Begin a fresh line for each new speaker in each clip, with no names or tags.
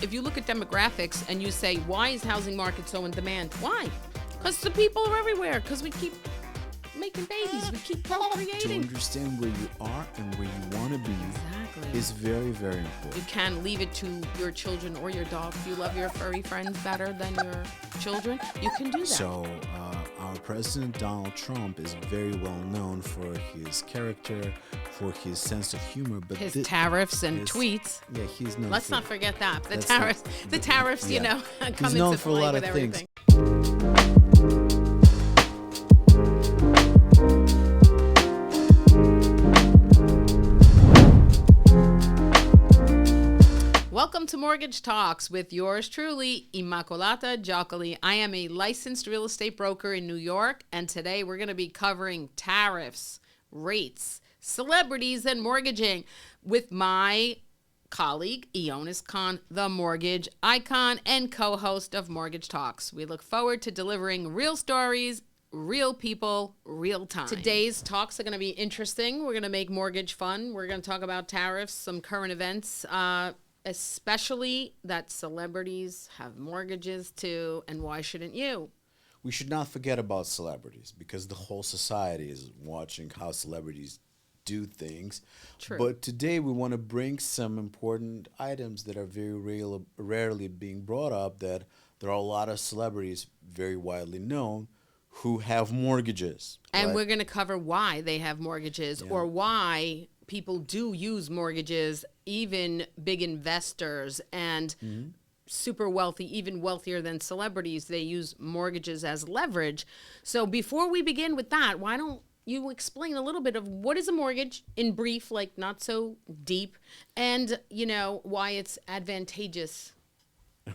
if you look at demographics and you say, why is housing market so in demand? Why? Because the people are everywhere. Because we keep making babies. We keep
To
procreating.
understand where you are and where you want to be
Exactly.
is very, very
You
important.
can leave it to your children or your dog. If you love your furry friends better than your children, you can do that.
So, our president Donald Trump is very well known for his character, for his sense of humor, but
his tariffs and
his-
tweets.
Yeah, he's known.
Let's
for,
not forget that. The
That's
tariffs,
not-
the tariffs, you
yeah.
know, come
He's known
into
for a
play
lot
with
of things.
everything. Welcome to Mortgage Talks with yours truly, Immaculata Giaccoli. I am a licensed real estate broker in New York, and today we're going to be covering tariffs, rates, celebrities, and mortgaging with my colleague, Ionis Khan, the mortgage icon and co-host of Mortgage Talks. We look forward to delivering real stories, real people, real time. Today's talks are going to be interesting. We're going to make mortgage fun. We're going to talk about tariffs, some current events, especially that celebrities have mortgages too, and why shouldn't you?
We should not forget about celebrities because the whole society is watching how celebrities do things.
True.
But today we want to bring some important items that are very rarely being brought up, that there are a lot of celebrities very widely known who have mortgages.
And
right?
we're going to cover why they have mortgages or why people do use mortgages, even big investors and super wealthy, even wealthier than celebrities. They use mortgages as leverage. So before we begin with that, why don't you explain a little bit of what is a mortgage in brief, like not so deep, and, you know, why it's advantageous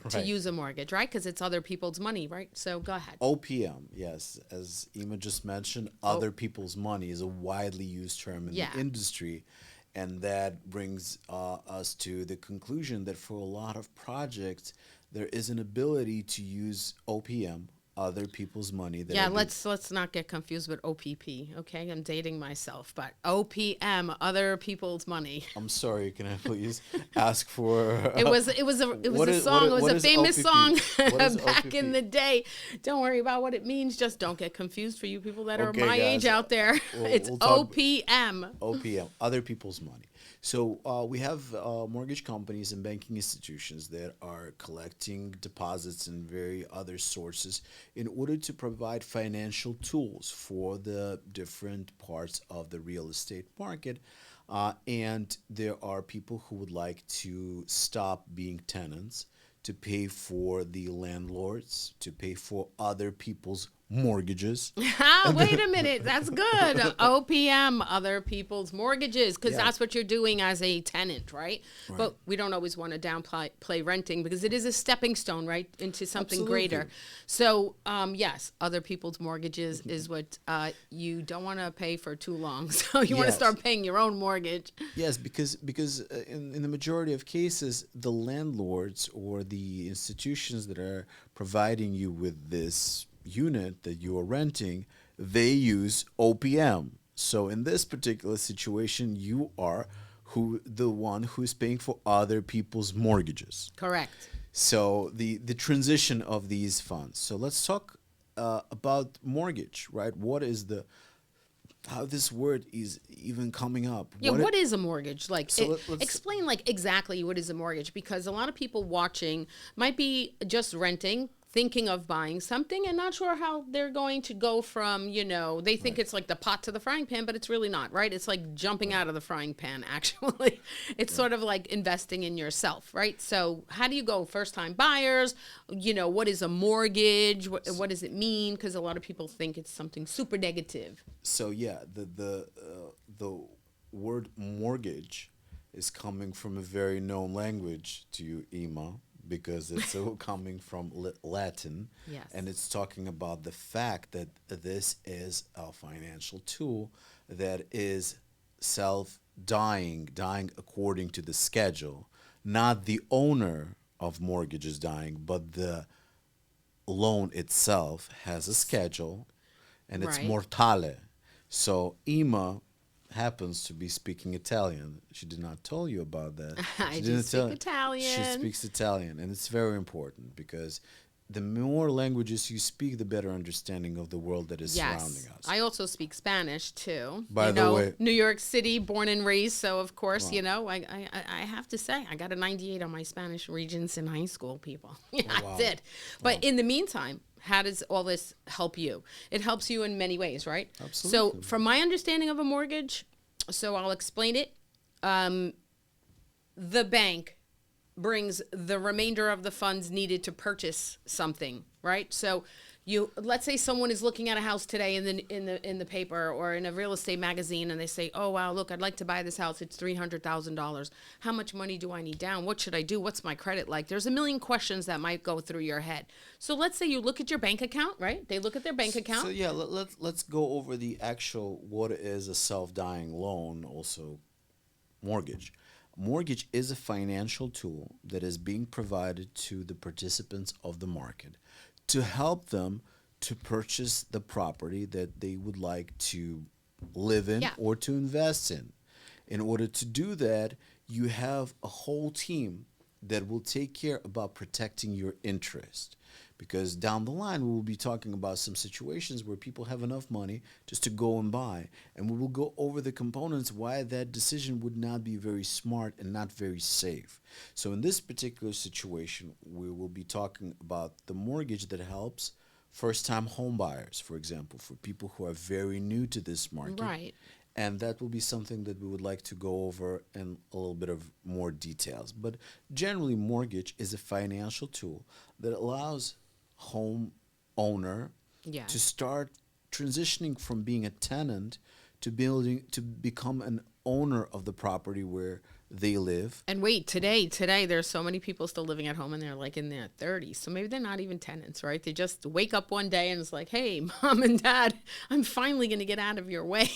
to
Right.
use a mortgage, right? Because it's other people's money, right? So go ahead.
OPM, yes, as Ima just mentioned, other people's money is a widely used term in
Yeah.
the industry. And that brings us to the conclusion that for a lot of projects, there is an ability to use OPM, other people's money. That
Yeah,
are
let's not get confused with OPP. Okay, I'm dating myself, but OPM, other people's money.
I'm sorry, can I please ask for?
It was a
What is-
song.
what
It was a
is
famous
OPP?
song
What is
back
OPP?
in the day. Don't worry about what it means. Just don't get confused for you people that are
Okay,
my age
guys,
out there. It's
we'll talk-
OPM.
OPM, other people's money. So we have mortgage companies and banking institutions that are collecting deposits and very other sources in order to provide financial tools for the different parts of the real estate market. And there are people who would like to stop being tenants, to pay for the landlords, to pay for other people's mortgages.
Wait a minute. That's good. OPM, other people's mortgages, because
Yeah.
that's what you're doing as a tenant, right? But we don't always want to downplay renting because it is a stepping stone, right, into something greater.
Absolutely.
So, yes, other people's mortgages is what you don't want to pay for too long. So you want to
Yes.
start paying your own mortgage.
Yes, because in the majority of cases, the landlords or the institutions that are providing you with this unit that you are renting, they use OPM. So in this particular situation, you are the one who's paying for other people's mortgages.
Correct.
So the transition of these funds. So let's talk about mortgage, right? What is how this word is even coming up?
Yeah, what is a mortgage? Like,
So let's-
explain like exactly what is a mortgage, because a lot of people watching might be just renting, thinking of buying something, and not sure how they're going to go from, you know, they think it's like the pot to the frying pan, but it's really not, right? It's like jumping out of the frying pan, actually. It's sort of like investing in yourself, right? So how do you go? First-time buyers, you know, what is a mortgage? What does it mean? Because a lot of people think it's something super negative.
So yeah, the word mortgage is coming from a very known language to you, Ima, because it's coming from Latin,
Yes.
and it's talking about the fact that this is a financial tool that is dying according to the schedule. Not the owner of mortgage is dying, but the loan itself has a schedule, and it's
Right.
mortale. So Ima happens to be speaking Italian. She did not tell you about that.
I
She
do
didn't
speak
tell. She
Italian.
speaks Italian, and it's very important because the more languages you speak, the better understanding of the world that is surrounding
Yes.
us.
I also speak Spanish too.
By the way,
New York City, born and raised. So, of course,
wow,
I have to say, I got a 98 on my Spanish Regents in high school, people. Yeah,
oh,
I
wow,
did.
wow,
But in the meantime, how does all this help you? It helps you in many ways, right? So,
absolutely,
from my understanding of a mortgage, so I'll explain it. Um, the bank brings the remainder of the funds needed to purchase something, right? So you let's say someone is looking at a house today in the paper or in a real estate magazine and they say, "Oh wow, look, I'd like to buy this house. It's $300,000. How much money do I need down? What should I do? What's my credit like?" There's a million questions that might go through your head. So let's say you look at your bank account, right? They look at their bank
So
account.
yeah, let's go over the actual what is a self-dying loan, also mortgage. Mortgage is a financial tool that is being provided to the participants of the market to help them to purchase the property that they would like to live in
Yeah.
or to invest in. In order to do that, you have a whole team that will take care about protecting your interest. Because down the line, we will be talking about some situations where people have enough money just to go and buy. And we will go over the components why that decision would not be very smart and not very safe. So, in this particular situation, we will be talking about the mortgage that helps first time home buyers, for example, for people who are very new to this market,
Right.
and that will be something that we would like to go over in a little bit of more details. But generally, mortgage is a financial tool that allows home owner to
Yes.
start transitioning from being a tenant to building to become an owner of the property where they live.
And wait, today, there's so many people still living at home and they're like in their 30s. So maybe they're not even tenants, right? They just wake up one day and it's like, hey, mom and dad, I'm finally going to get out of your way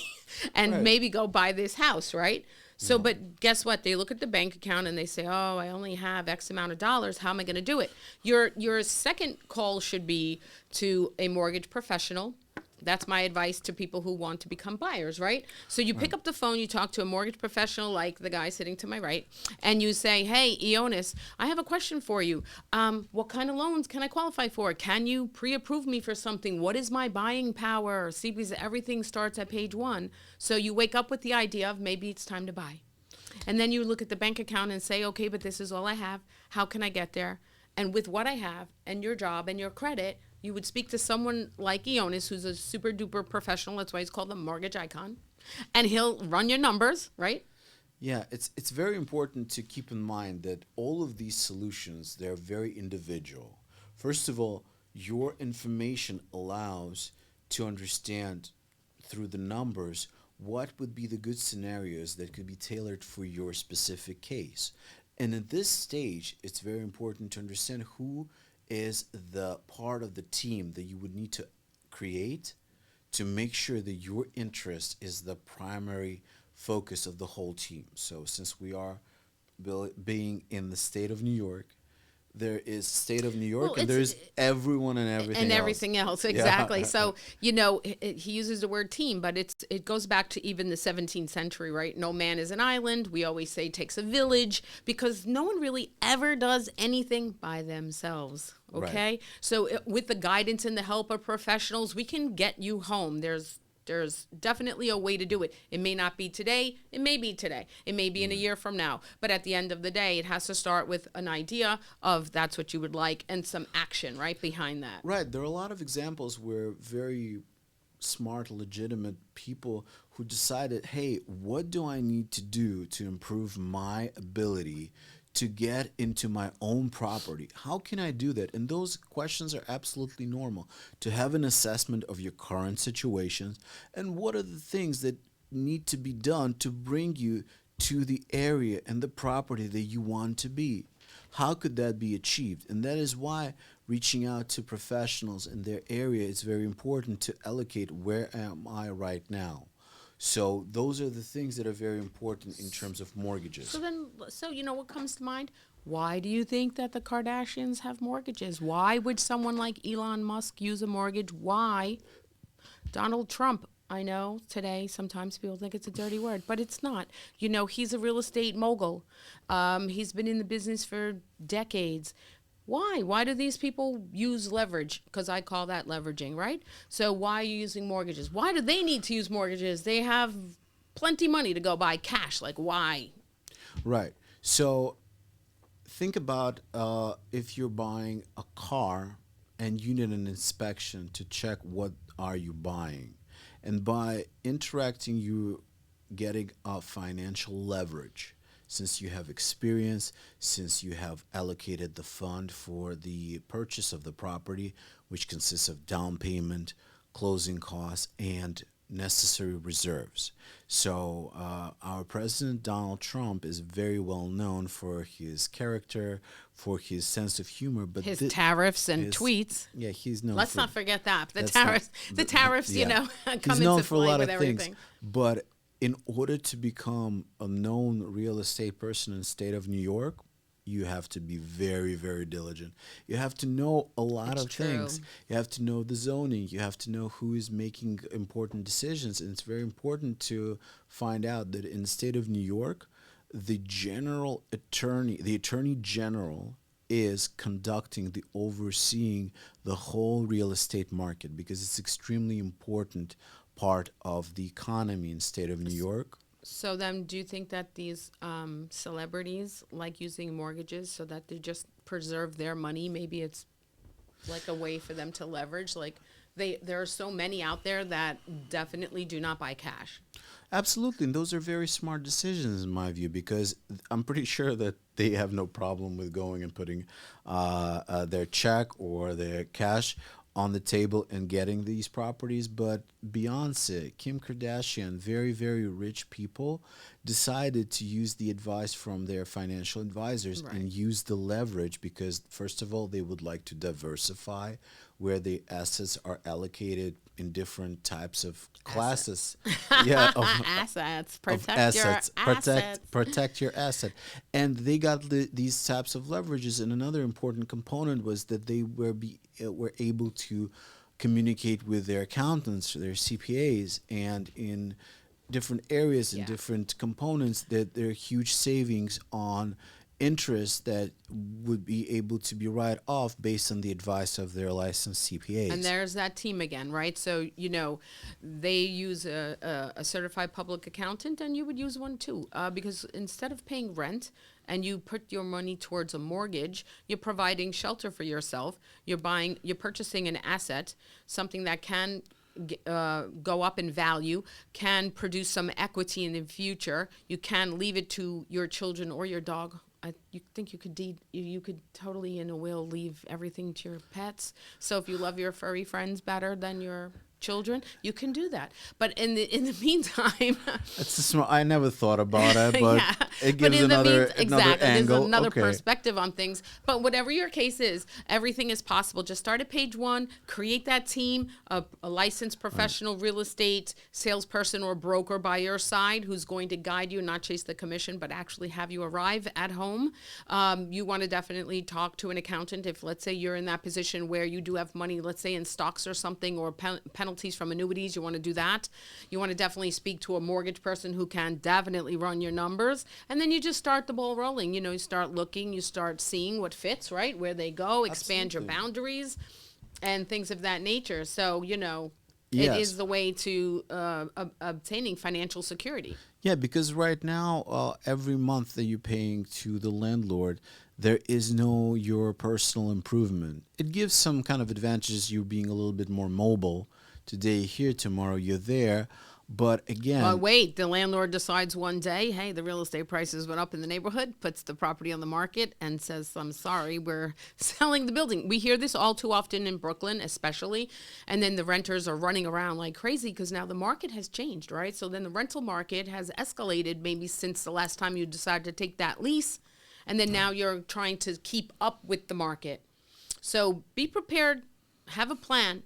and
Right.
maybe go buy this house, right? So,
Yeah.
but guess what? They look at the bank account and they say, oh, I only have X amount of dollars. How am I going to do it? Your second call should be to a mortgage professional. That's my advice to people who want to become buyers, right? So you pick
Right.
up the phone, you talk to a mortgage professional like the guy sitting to my right, and you say, hey, Ionis, I have a question for you. What kind of loans can I qualify for? Can you pre-approve me for something? What is my buying power? See, because everything starts at page one. So you wake up with the idea of maybe it's time to buy. And then you look at the bank account and say, okay, but this is all I have. How can I get there? And with what I have and your job and your credit, you would speak to someone like Ionis, who's a super duper professional. That's why he's called the mortgage icon. And he'll run your numbers, right?
Yeah, it's very important to keep in mind that all of these solutions, they're very individual. First of all, your information allows to understand through the numbers what would be the good scenarios that could be tailored for your specific case. And at this stage, it's very important to understand who is the part of the team that you would need to create to make sure that your interest is the primary focus of the whole team. So, since we are being in the state of New York, there is state of New
Well,
York, and
it's
there's everyone and
and
everything else.
everything else
Yeah,
exactly. So he uses the word team, but it goes back to even the 17th century, right? No man is an island. We always say it takes a village because no one really ever does anything by themselves.
right.
Okay, so with the guidance and the help of professionals, we can get you home. There's definitely a way to do it. It may not be today. It may be today. It may be in a year from now. But at the end of the day, it has to start with an idea of that's what you would like and some action right behind that.
Right. There are a lot of examples where very smart, legitimate people who decided, hey, what do I need to do to improve my ability to get into my own property? How can I do that? And those questions are absolutely normal. To have an assessment of your current situations and what are the things that need to be done to bring you to the area and the property that you want to be. How could that be achieved? And that is why reaching out to professionals in their area is very important to allocate where am I right now. So those are the things that are very important in terms of mortgages.
So you know what comes to mind? Why do you think that the Kardashians have mortgages? Why would someone like Elon Musk use a mortgage? Why Donald Trump I know today sometimes people think it's a dirty word, but it's not. He's a real estate mogul. He's been in the business for decades. Why? Why do these people use leverage? Because I call that leveraging, right? So why are you using mortgages? Why do they need to use mortgages? They have plenty money to go buy cash. Like, why?
Right. So think about if you're buying a car and you need an inspection to check what are you buying, and by interacting you getting a financial leverage, since you have experience, since you have allocated the fund for the purchase of the property, which consists of down payment, closing costs, and necessary reserves. So, our president Donald Trump is very well known for his character, for his sense of humor, but
His tariffs and
his
tweets.
yeah, he's known
Let's
for
not forget that. The
that's not
tariffs, the tariffs,
yeah. He's
come
known
into
for a
play
lot
with
of things,
everything.
but in order to become a known real estate person in the state of New York, you have to be very, very diligent. You have to know a lot
It's
of
true.
things. You have to know the zoning. You have to know who is making important decisions. And it's very important to find out that in the state of New York, the attorney general is conducting the overseeing the whole real estate market because it's extremely important part of the economy in the state of New York.
So then, do you think that these celebrities like using mortgages so that they just preserve their money? Maybe it's like a way for them to leverage. Like there are so many out there that definitely do not buy cash.
Absolutely, and those are very smart decisions in my view because I'm pretty sure that they have no problem with going and putting their check or their cash on the table and getting these properties. But Beyonce, Kim Kardashian, very, very rich people decided to use the advice from their financial advisors
Right.
and use the leverage because, first of all, they would like to diversify where the assets are allocated in different types of
Assets.
classes. Yeah,
Assets.
of
Protect your
assets.
assets.
Protect your asset, and they got these types of leverages. And another important component was that they were able to communicate with their accountants, their CPAs, and in different areas and
Yeah.
different components that there are huge savings on interest that would be able to be write off based on the advice of their licensed
And
CPAs.
there's that team again, right? So, they use a certified public accountant, and you would use one too. Because instead of paying rent and you put your money towards a mortgage, you're providing shelter for yourself. You're purchasing an asset, something that can go up in value, can produce some equity in the future. You can leave it to your children or your dog. You think you could totally in a will leave everything to your pets. So if you love your furry friends better than your children, you can do that. But in the meantime,
That's a smart. I never thought about it, but
yeah.
it
But
gives
in the
another
exactly, there's
angle.
another
Okay.
perspective on things. But whatever your case is, everything is possible. Just start at page one, create that team, a licensed professional real estate salesperson or broker by your side who's going to guide you, not chase the commission, but actually have you arrive at home. You want to definitely talk to an accountant if, let's say, you're in that position where you do have money, let's say in stocks or something, or penalties from annuities. You want to do that. You want to definitely speak to a mortgage person who can definitely run your numbers. And then you just start the ball rolling. You start looking, you start seeing what fits, right? Where they go, expand your
Absolutely.
boundaries and things of that nature. So, it
Yes.
is the way to obtaining financial security.
Yeah, because right now, every month that you're paying to the landlord, there is no your personal improvement. It gives some kind of advantages, you being a little bit more mobile. Today you're here, tomorrow you're there. But
But
again,
wait, the landlord decides one day, hey, the real estate prices went up in the neighborhood, puts the property on the market, and says, I'm sorry, we're selling the building. We hear this all too often in Brooklyn, especially. And then the renters are running around like crazy because now the market has changed, right? So then the rental market has escalated maybe since the last time you decided to take that lease. And then now you're trying to keep up with the market. So be prepared, have a plan,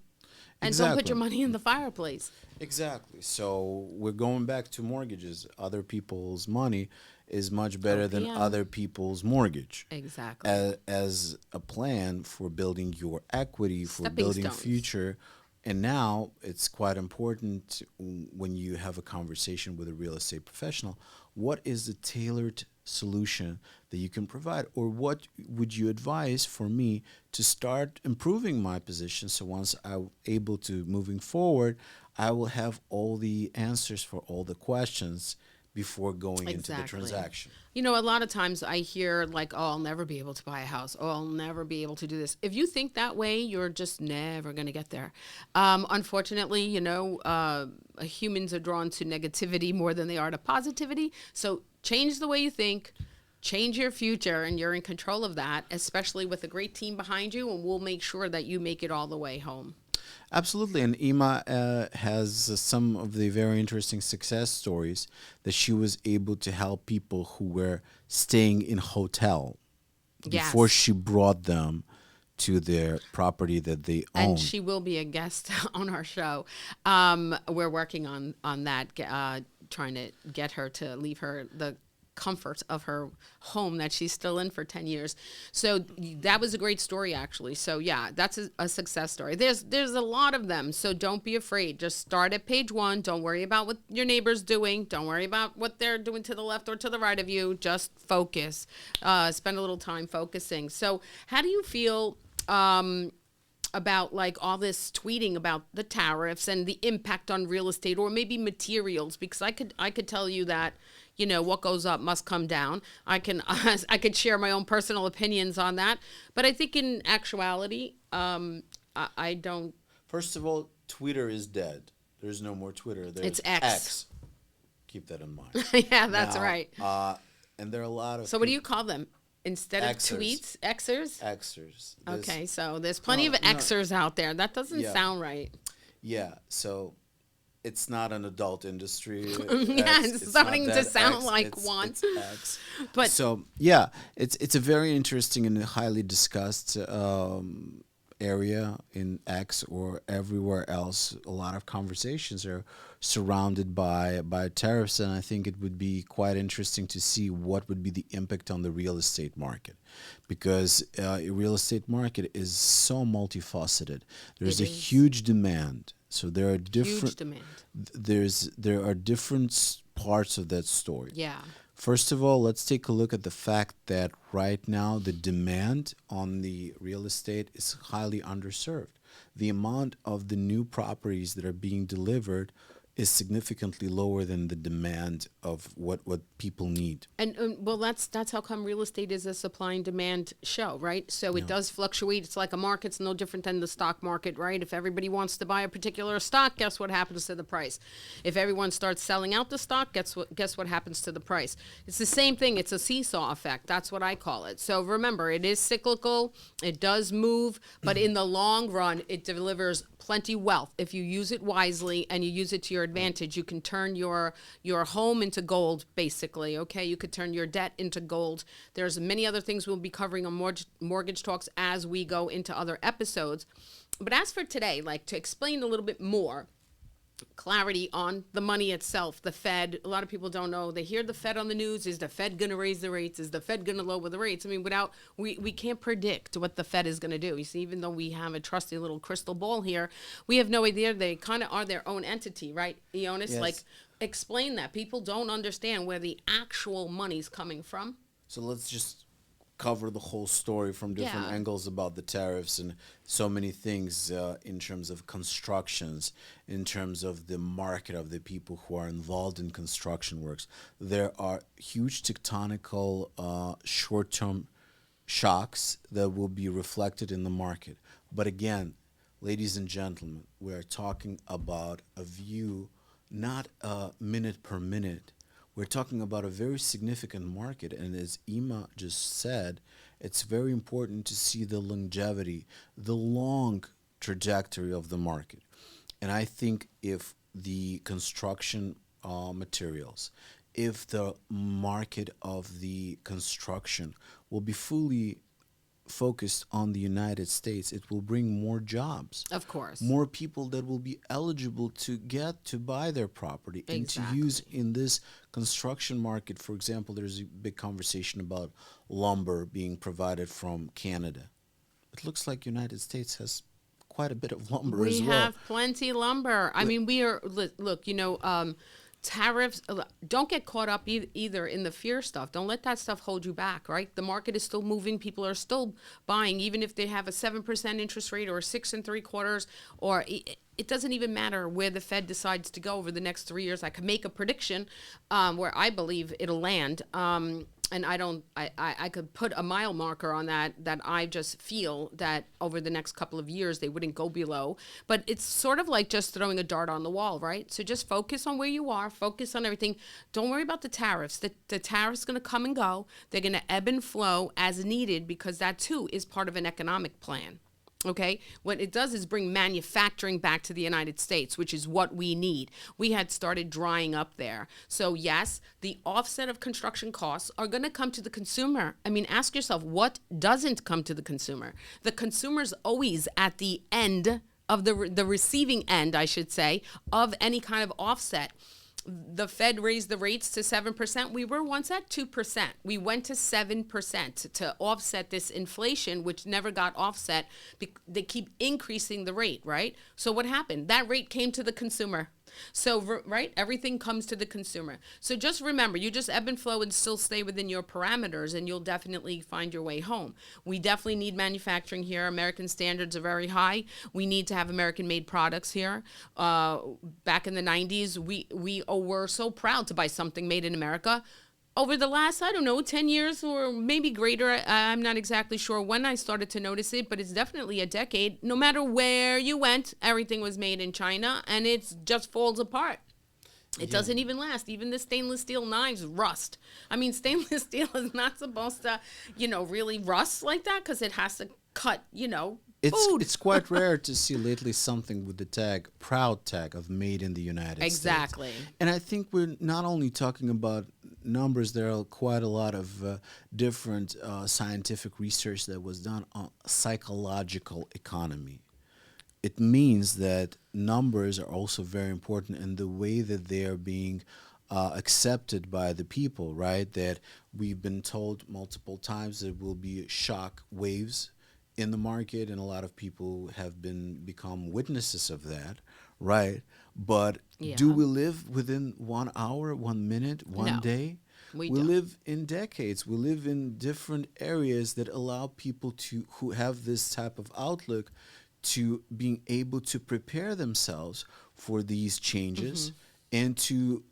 and don't put your
exactly.
money in the fireplace.
Exactly. So we're going back to mortgages. Other people's money is much better than
OPM.
other people's mortgage.
Exactly.
As a plan for building your equity, for
Stepping
building
stones.
future And now it's quite important when you have a conversation with a real estate professional, what is the tailored solution that you can provide? Or what would you advise for me to start improving my position so once I'm able to moving forward, I will have all the answers for all the questions before going into the
Exactly.
transaction.
A lot of times I hear like, "Oh, I'll never be able to buy a house. Oh, I'll never be able to do this." If you think that way, you're just never going to get there. Unfortunately, humans are drawn to negativity more than they are to positivity. So change the way you think, change your future, and you're in control of that, especially with a great team behind you, and we'll make sure that you make it all the way home.
Absolutely, and Ima has some of the very interesting success stories that she was able to help people who were staying in hotel before
Yes.
she brought them to their property that they
And
owned.
she will be a guest on our show. We're working on that, trying to get her to leave the comfort of her home that she's still in for 10 years. So that was a great story, actually. So yeah, that's a success story. There's a lot of them. So don't be afraid. Just start at page one. Don't worry about what your neighbor's doing. Don't worry about what they're doing to the left or to the right of you. Just focus. Spend a little time focusing. So how do you feel about like all this tweeting about the tariffs and the impact on real estate or maybe materials? Because I could tell you that what goes up must come down. I could share my own personal opinions on that, but I think in actuality, I don't.
First of all, Twitter is dead. There's no more Twitter.
It's
There's
X.
X. Keep that in mind.
Yeah, that's
Now,
right.
and there are a lot of
So what do you call them instead of
Xers.
tweets? Xers.
Xers.
Okay, so there's plenty of
No,
Xers out there. That doesn't
yeah,
sound right.
yeah. So it's not an adult industry.
Yeah,
X.
it's
It's not
starting to
that
sound
X.
like one.
It's X.
But
So yeah, it's a very interesting and highly discussed area in X or everywhere else. A lot of conversations are surrounded by tariffs, and I think it would be quite interesting to see what would be the impact on the real estate market, because real estate market is so multifaceted. There's
it
a
is
huge demand, so there are
huge
different
demand.
there are different parts of that story.
Yeah.
First of all, let's take a look at the fact that right now the demand on the real estate is highly underserved. The amount of the new properties that are being delivered is significantly lower than the demand of what people need.
And well, that's how come real estate is a supply and demand show, right? So it
Yeah.
does fluctuate. It's like a market. It's no different than the stock market, right? If everybody wants to buy a particular stock, guess what happens to the price? If everyone starts selling out the stock, guess what happens to the price? It's the same thing. It's a seesaw effect. That's what I call it. So remember, it is cyclical. It does move, but in the long run, it delivers plenty wealth if you use it wisely and you use it to your advantage. You can turn your home into gold, basically. Okay, you could turn your debt into gold. There's many other things we'll be covering on mortgage talks as we go into other episodes. But as for today, like to explain a little bit more clarity on the money itself, the Fed. A lot of people don't know. They hear the Fed on the news. Is the Fed going to raise the rates? Is the Fed going to lower the rates? I mean, we can't predict what the Fed is going to do. You see, even though we have a trusty little crystal ball here, we have no idea. They kind of are their own entity, right, Ionis? Like,
Yes.
explain that. People don't understand where the actual money's coming from.
So let's just cover the whole story from different
Yeah.
angles about the tariffs and so many things in terms of constructions, in terms of the market of the people who are involved in construction works. There are huge tectonical short-term shocks that will be reflected in the market. But again, ladies and gentlemen, we are talking about a view, not minute per minute. We're talking about a very significant market. And as Ima just said, it's very important to see the longevity, the long trajectory of the market. And I think if the construction materials, if the market of the construction will be fully focused on the United States, it will bring more jobs,
Of course.
more people that will be eligible to get to buy their property and to use
Exactly.
in this construction market. For example, there's a big conversation about lumber being provided from Canada. It looks like United States has quite a bit of lumber
We
as well.
have plenty lumber. I mean, we are, look, tariffs, don't get caught up either in the fear stuff. Don't let that stuff hold you back, right? The market is still moving. People are still buying, even if they have a 7% interest rate or a 6.75%, or it doesn't even matter where the Fed decides to go over the next 3 years. I can make a prediction where I believe it'll land. And I don't, I could put a mile marker on that I just feel that over the next couple of years they wouldn't go below. But it's sort of like just throwing a dart on the wall, right? So just focus on where you are, focus on everything. Don't worry about the tariffs. The tariffs going to come and go. They're going to ebb and flow as needed, because that too is part of an economic plan. Okay, what it does is bring manufacturing back to the United States, which is what we need. We had started drying up there. So yes, the offset of construction costs are going to come to the consumer. I mean, ask yourself, what doesn't come to the consumer? The consumer's always at the end of the receiving end, I should say, of any kind of offset. The Fed raised the rates to 7%. We were once at 2%. We went to 7% to offset this inflation, which never got offset. They keep increasing the rate, right? So what happened? That rate came to the consumer. So, right, everything comes to the consumer. So just remember, you just ebb and flow and still stay within your parameters, and you'll definitely find your way home. We definitely need manufacturing here. American standards are very high. We need to have American-made products here. Back in the 90s, we were so proud to buy something made in America. Over the last, I don't know, 10 years or maybe greater, I'm not exactly sure when I started to notice it, but it's definitely a decade. No matter where you went, everything was made in China, and it just falls apart. It doesn't even last. Even the stainless steel knives rust. I mean, stainless steel is not supposed to, really rust like that, because it has to cut, food.
It's quite rare to see lately something with the proud tag of made in the United States.
Exactly.
And I think we're not only talking about numbers, there are quite a lot of different scientific research that was done on psychological economy. It means that numbers are also very important in the way that they are being accepted by the people, right? That we've been told multiple times there will be shock waves in the market, and a lot of people have become witnesses of that, right? But do
Yeah.
we live within 1 hour, 1 minute, one
No,
day?
we
We
don't.
live in decades. We live in different areas that allow people who have this type of outlook to being able to prepare themselves for these changes and to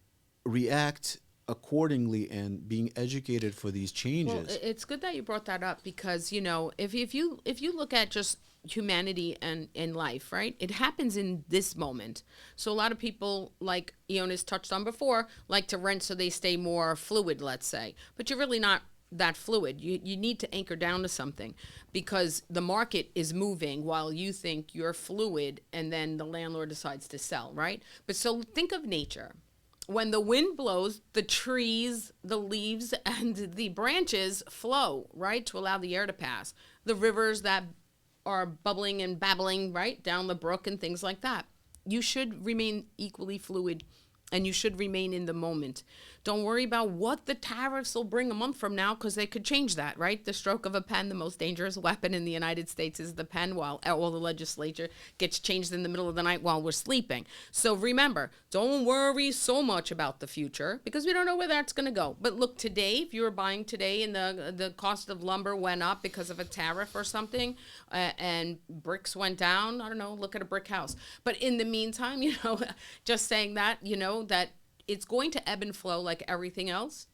react accordingly and being educated for these
Well,
changes.
it's good that you brought that up, because if you look at just humanity and in life, right? It happens in this moment. So a lot of people, like Ionis touched on before, like to rent so they stay more fluid, let's say. But you're really not that fluid. You need to anchor down to something, because the market is moving while you think you're fluid, and then the landlord decides to sell, right? But so think of nature. When the wind blows, the trees, the leaves, and the branches flow, right, to allow the air to pass. The rivers that are bubbling and babbling, right, down the brook and things like that. You should remain equally fluid, and you should remain in the moment. Don't worry about what the tariffs will bring a month from now, because they could change that, right? The stroke of a pen, the most dangerous weapon in the United States is the pen, while all the legislature gets changed in the middle of the night while we're sleeping. So remember, don't worry so much about the future, because we don't know where that's going to go. But look, today, if you were buying today and the cost of lumber went up because of a tariff or something, and bricks went down, I don't know, look at a brick house. But in the meantime, just saying that, that it's going to ebb and flow like everything else.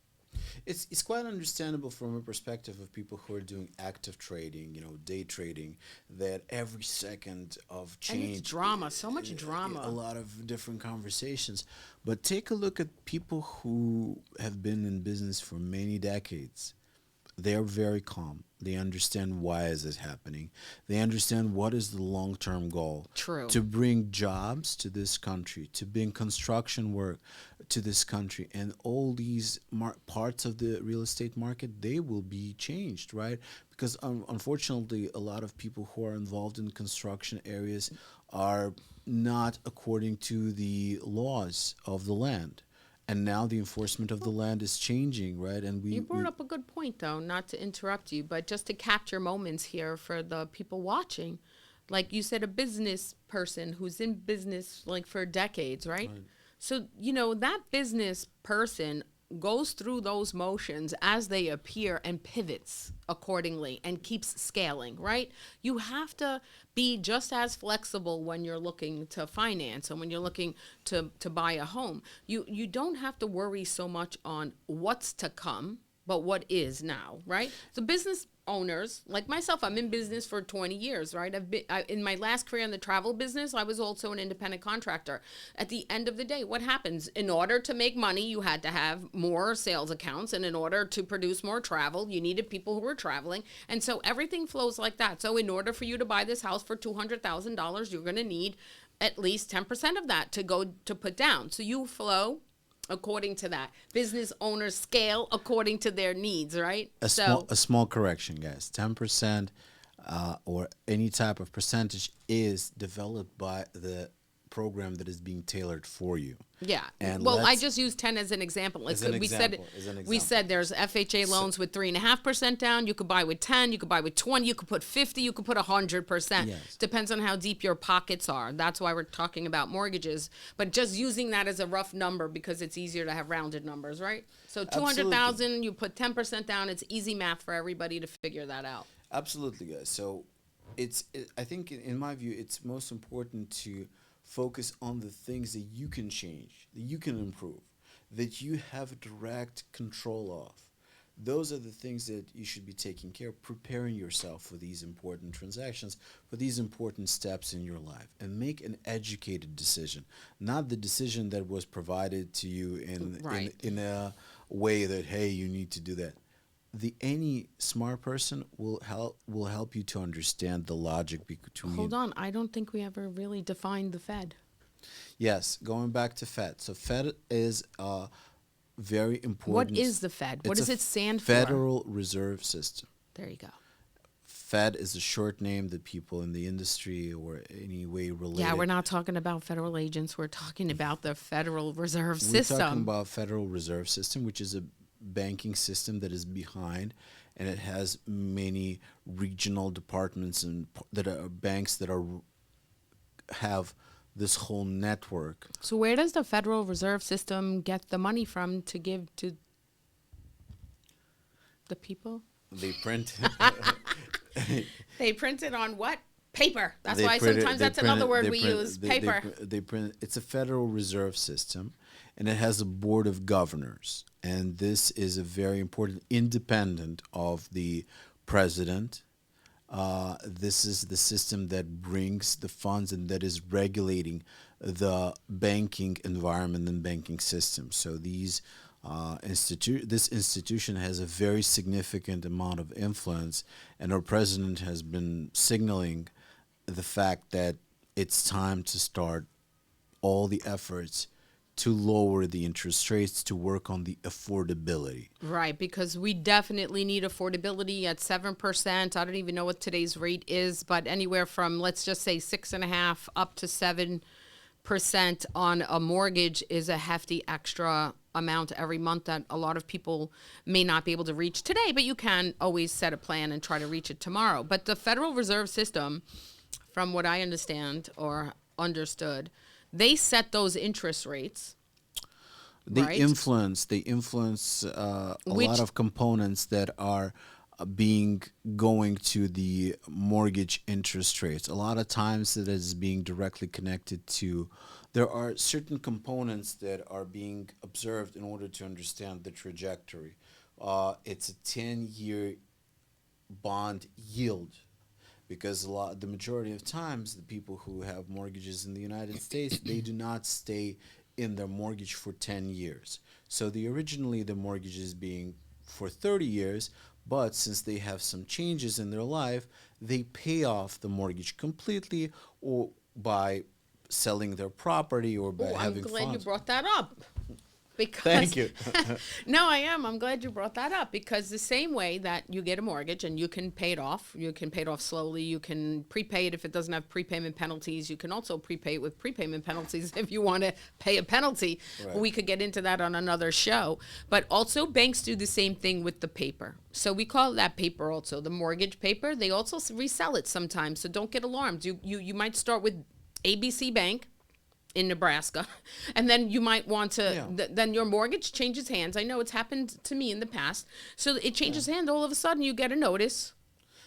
It's quite understandable from a perspective of people who are doing active trading, day trading, that every second of
And it's
change,
drama, so much
a
drama.
lot of different conversations. But take a look at people who have been in business for many decades. They're very calm. They understand why is it happening. They understand what is the long-term goal.
True.
To bring jobs to this country, to bring construction work to this country, and all these parts of the real estate market, they will be changed, right? Because unfortunately, a lot of people who are involved in construction areas are not according to the laws of the land. And now the enforcement of the land is changing, right? And
You
we
brought up a good point, though, not to interrupt you, but just to capture moments here for the people watching. like you said, a business person who's in business like for decades, right?
Right.
So, that business person goes through those motions as they appear and pivots accordingly and keeps scaling, right? You have to be just as flexible when you're looking to finance and when you're looking to buy a home. You don't have to worry so much on what's to come, but what is now, right? So business owners like myself, I'm in business for 20 years, right? In my last career in the travel business, I was also an independent contractor. At the end of the day, what happens? In order to make money, you had to have more sales accounts, and in order to produce more travel, you needed people who were traveling, and so everything flows like that. So in order for you to buy this house for $200,000, you're going to need at least 10% of that to go to put down. So you flow according to that. Business owners scale according to their needs, right?
A small correction, guys. 10% or any type of percentage is developed by the program that is being tailored for you.
Yeah.
And
Well, I
let's
just used 10 as an example. Like
as an
we said,
example, as an
we
example.
said there's FHA loans with 3.5% down. You could buy with 10. You could buy with 20. You could put 50. You could put 100%.
Yes.
Depends on how deep your pockets are. That's why we're talking about mortgages. But just using that as a rough number because it's easier to have rounded numbers, right? So 200,000, you put 10% down. It's easy math for everybody to figure that out.
Absolutely, guys. So I think in my view, it's most important to focus on the things that you can change, that you can improve, that you have direct control of. Those are the things that you should be taking care of, preparing yourself for these important transactions, for these important steps in your life, and make an educated decision, not the decision that was provided to you
Right.
in a way that, hey, you need to do that. Any smart person will help you to understand the logic between.
Hold on. I don't think we ever really defined the Fed.
Yes, going back to Fed. So Fed is a very
What
important.
is the Fed? What
It's
does
a
it stand for?
Federal Reserve System.
There you go.
Fed is a short name that people in the industry or any way related.
Yeah, we're not talking about federal agents. We're talking about the Federal Reserve
We're talking
System.
about Federal Reserve System, which is a banking system that is behind, and it has many regional departments that are banks that are have this whole network.
So where does the Federal Reserve System get the money from to give to the people?
They print.
They print it on what? Paper. That's
They
why
print it-
sometimes
they
that's
print
another
it-
word
they
we
print-
use.
they-
Paper.
They print. It's a Federal Reserve System, and it has a board of governors, and this is a very important, independent of the president. This is the system that brings the funds and that is regulating the banking environment and banking system. So this institution has a very significant amount of influence, and our president has been signaling the fact that it's time to start all the efforts to lower the interest rates to work on the affordability.
Right, because we definitely need affordability at 7%. I don't even know what today's rate is, but anywhere from, let's just say, 6.5 up to 7% on a mortgage is a hefty extra amount every month that a lot of people may not be able to reach today, but you can always set a plan and try to reach it tomorrow. But the Federal Reserve System, from what I understand or understood, they set those interest rates.
They
Right.
influence a lot of components that are being going to the mortgage interest rates. A lot of times it is being directly connected to. There are certain components that are being observed in order to understand the trajectory. It's a 10-year bond yield, because the majority of times the people who have mortgages in the United States, they do not stay in their mortgage for 10 years. So originally the mortgage is being for 30 years, but since they have some changes in their life, they pay off the mortgage completely, or by selling their property, or by
Oh, I'm
having
glad you
funds.
brought that up. Because
Thank you.
no, I am. I'm glad you brought that up because the same way that you get a mortgage and you can pay it off, you can pay it off slowly, you can prepay it if it doesn't have prepayment penalties, you can also prepay it with prepayment penalties if you want to pay a penalty.
Right.
We could get into that on another show. But also banks do the same thing with the paper. So we call that paper also the mortgage paper. They also resell it sometimes. So don't get alarmed. You might start with ABC Bank in Nebraska, and then you might want to.
Yeah.
Then your mortgage changes hands. I know it's happened to me in the past. So it changes hands. All of a sudden, you get a notice,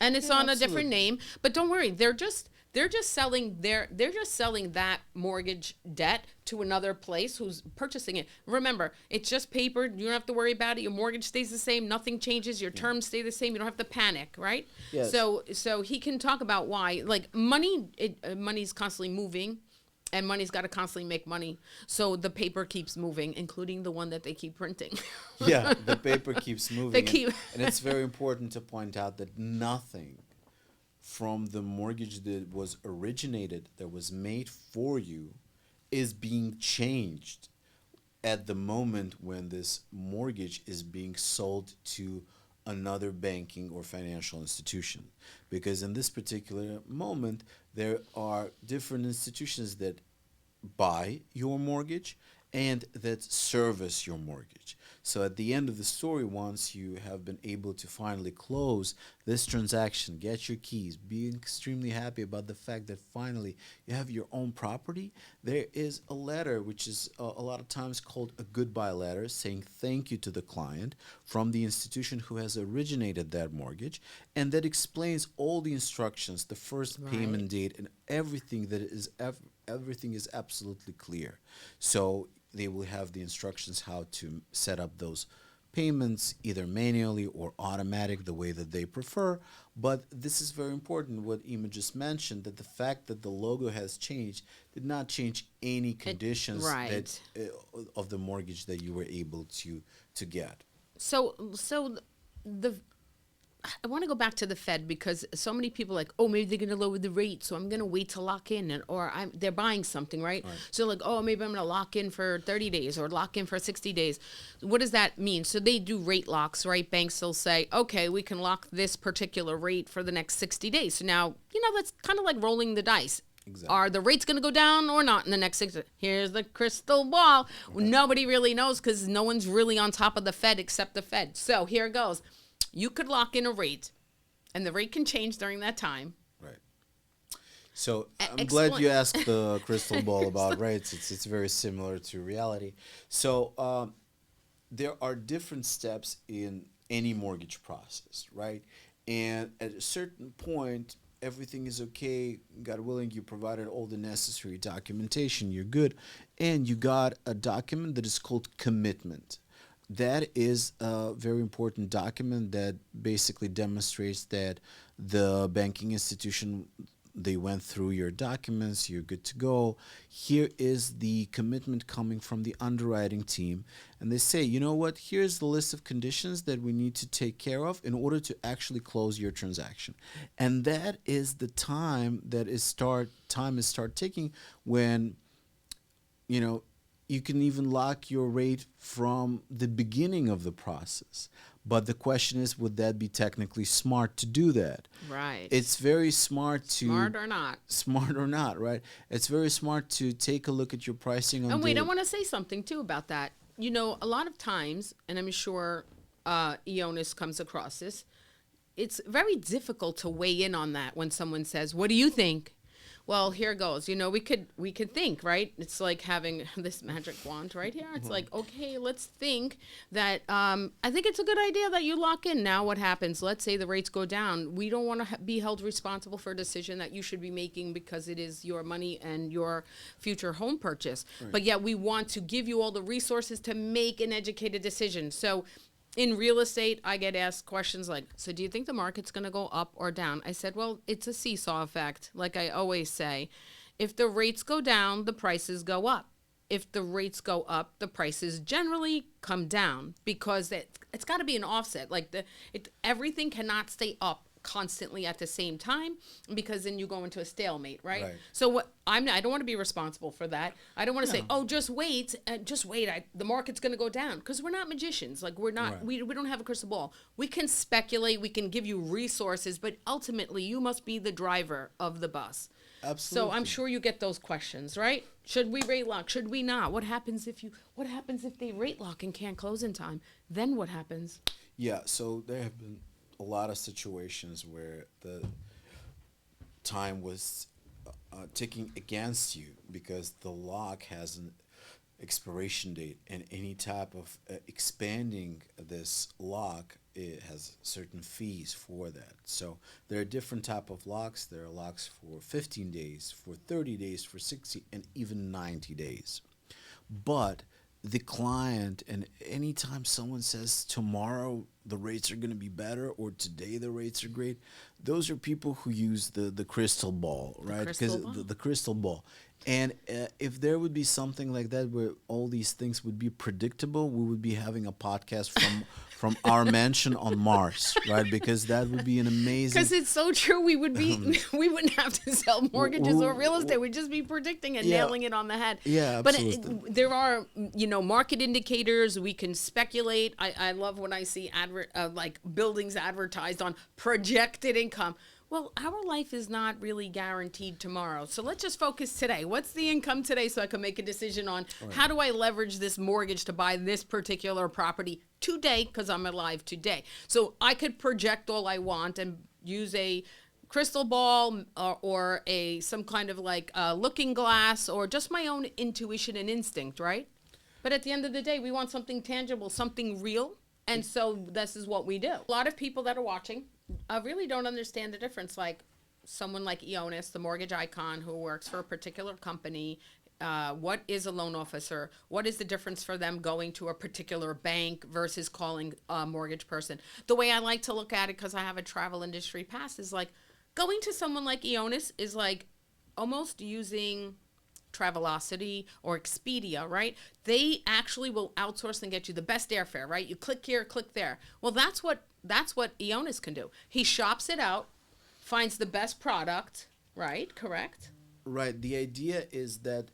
and it's
Yeah,
on a different
absolutely.
name. But don't worry, they're just selling that mortgage debt to another place who's purchasing it. Remember, it's just paper. You don't have to worry about it. Your mortgage stays the same. Nothing changes. Your terms stay the same. You don't have to panic, right?
Yes.
So he can talk about why, like money's constantly moving, and money's got to constantly make money. So the paper keeps moving, including the one that they keep printing.
Yeah, the paper keeps moving.
They keep
And it's very important to point out that nothing from the mortgage that was originated, that was made for you, is being changed at the moment when this mortgage is being sold to another banking or financial institution. Because in this particular moment, there are different institutions that buy your mortgage and that service your mortgage. So at the end of the story, once you have been able to finally close this transaction, get your keys, be extremely happy about the fact that finally you have your own property, there is a letter which is a lot of times called a goodbye letter saying thank you to the client from the institution who has originated that mortgage, and that explains all the instructions, the first
right.
payment date, and everything that is everything is absolutely clear. So they will have the instructions how to set up those payments either manually or automatic, the way that they prefer. But this is very important what Ima just mentioned, that the fact that the logo has changed did not change any conditions
right.
that of the mortgage that you were able to get.
So the I want to go back to the Fed because so many people are like, oh, maybe they're going to lower the rate, so I'm going to wait to lock in, or they're buying something, right? So like, oh, maybe I'm going to lock in for 30 days or lock in for 60 days. What does that mean? So they do rate locks, right? Banks will say, okay, we can lock this particular rate for the next 60 days. So now, that's kind of like rolling the dice.
Exactly.
Are the rates going to go down or not in the next 6? Here's the crystal ball. Okay. Nobody really knows because no one's really on top of the Fed except the Fed. So here it goes. You could lock in a rate, and the rate can change during that time.
Right. So I'm glad you asked the crystal ball about rates. It's very similar to reality. So there are different steps in any mortgage process, right? And at a certain point, everything is okay. God willing, you provided all the necessary documentation. You're good. And you got a document that is called commitment. That is a very important document that basically demonstrates that the banking institution, they went through your documents, you're good to go. Here is the commitment coming from the underwriting team. And they say, you know what, here's the list of conditions that we need to take care of in order to actually close your transaction. And that is the time that is start ticking when, you can even lock your rate from the beginning of the process. But the question is, would that be technically smart to do that?
Right.
It's very smart to...
Smart or not.
Smart or not, right? It's very smart to take a look at your pricing on...
And wait, I want to say something, too, about that. A lot of times, and I'm sure Ionis comes across this, it's very difficult to weigh in on that when someone says, what do you think? Well, here goes. We could think, right? It's like having this magic wand right here. It's like, okay, let's think that I think it's a good idea that you lock in. Now what happens? Let's say the rates go down. We don't want to be held responsible for a decision that you should be making because it is your money and your future home purchase. Right. But yet we want to give you all the resources to make an educated decision. So in real estate, I get asked questions like, so do you think the market's going to go up or down? I said, well, it's a seesaw effect. Like I always say, if the rates go down, the prices go up. If the rates go up, the prices generally come down because it's got to be an offset. Like everything cannot stay up constantly at the same time, because then you go into a stalemate, right?
Right.
So what I don't want to be responsible for that. I don't want to say,
No.
"Oh, just wait, the market's going to go down," because we're not magicians. Like we're not
Right.
we don't have a crystal ball. We can speculate, we can give you resources, but ultimately you must be the driver of the bus. So
Absolutely.
I'm sure you get those questions, right? Should we rate lock? Should we not? What happens if they rate lock and can't close in time? Then what happens?
Yeah, so there have been a lot of situations where the time was ticking against you because the lock has an expiration date, and any type of expanding this lock, it has certain fees for that. So there are different type of locks. There are locks for 15 days, for 30 days, for 60, and even 90 days. But the client, and anytime someone says tomorrow the rates are going to be better or today the rates are great, those are people who use the crystal ball, right?
Crystal
Because
ball.
the crystal ball. And if there would be something like that where all these things would be predictable, we would be having a podcast from our mansion on Mars, right? Because that would be an amazing.
Because it's so true, we wouldn't have to sell mortgages or real estate. We'd just be predicting and
Yeah.
nailing it on the head.
Yeah,
But
absolutely.
there are, market indicators. We can speculate. I love when I see like buildings advertised on projected income. Well, our life is not really guaranteed tomorrow. So let's just focus today. What's the income today so I can make a decision on how do I leverage this mortgage to buy this particular property today because I'm alive today. So I could project all I want and use a crystal ball or some kind of like looking glass or just my own intuition and instinct, right? But at the end of the day, we want something tangible, something real. And so this is what we do. A lot of people that are watching really don't understand the difference. Like someone like Ionis, the mortgage icon who works for a particular company, what is a loan officer? What is the difference for them going to a particular bank versus calling a mortgage person? The way I like to look at it, because I have a travel industry past, is like going to someone like Ionis is like almost using Travelocity or Expedia, right? They actually will outsource and get you the best airfare, right? You click here, click there. Well, that's what Ionis can do. He shops it out, finds the best product, right? Correct?
Right. The idea is that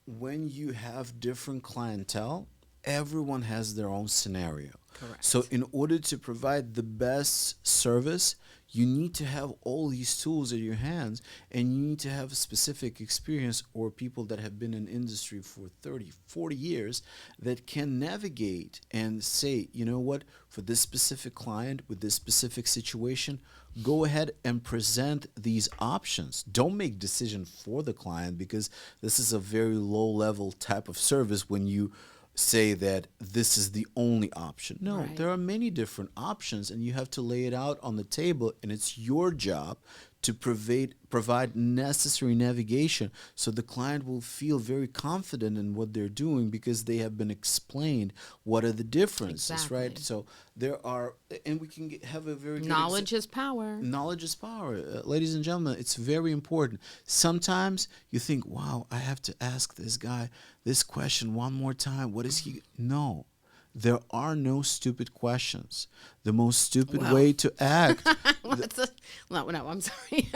when you have different clientele, everyone has their own scenario.
Correct.
So, in order to provide the best service, you need to have all these tools at your hands, and you need to have a specific experience or people that have been in industry for 30, 40 years that can navigate and say, you know what, for this specific client with this specific situation, go ahead and present these options. Don't make decision for the client, because this is a very low level type of service when you say that this is the only option. No,
Right.
there are many different options, and you have to lay it out on the table, and it's your job to provide necessary navigation so the client will feel very confident in what they're doing because they have been explained what are the differences, right?
Exactly.
So there are, and we can have a very good
Knowledge is power.
knowledge is power. Ladies and gentlemen, it's very important. Sometimes you think, wow, I have to ask this guy this question one more time. What is he? No. There are no stupid questions. The most stupid
Well.
way to act.
No, I'm sorry.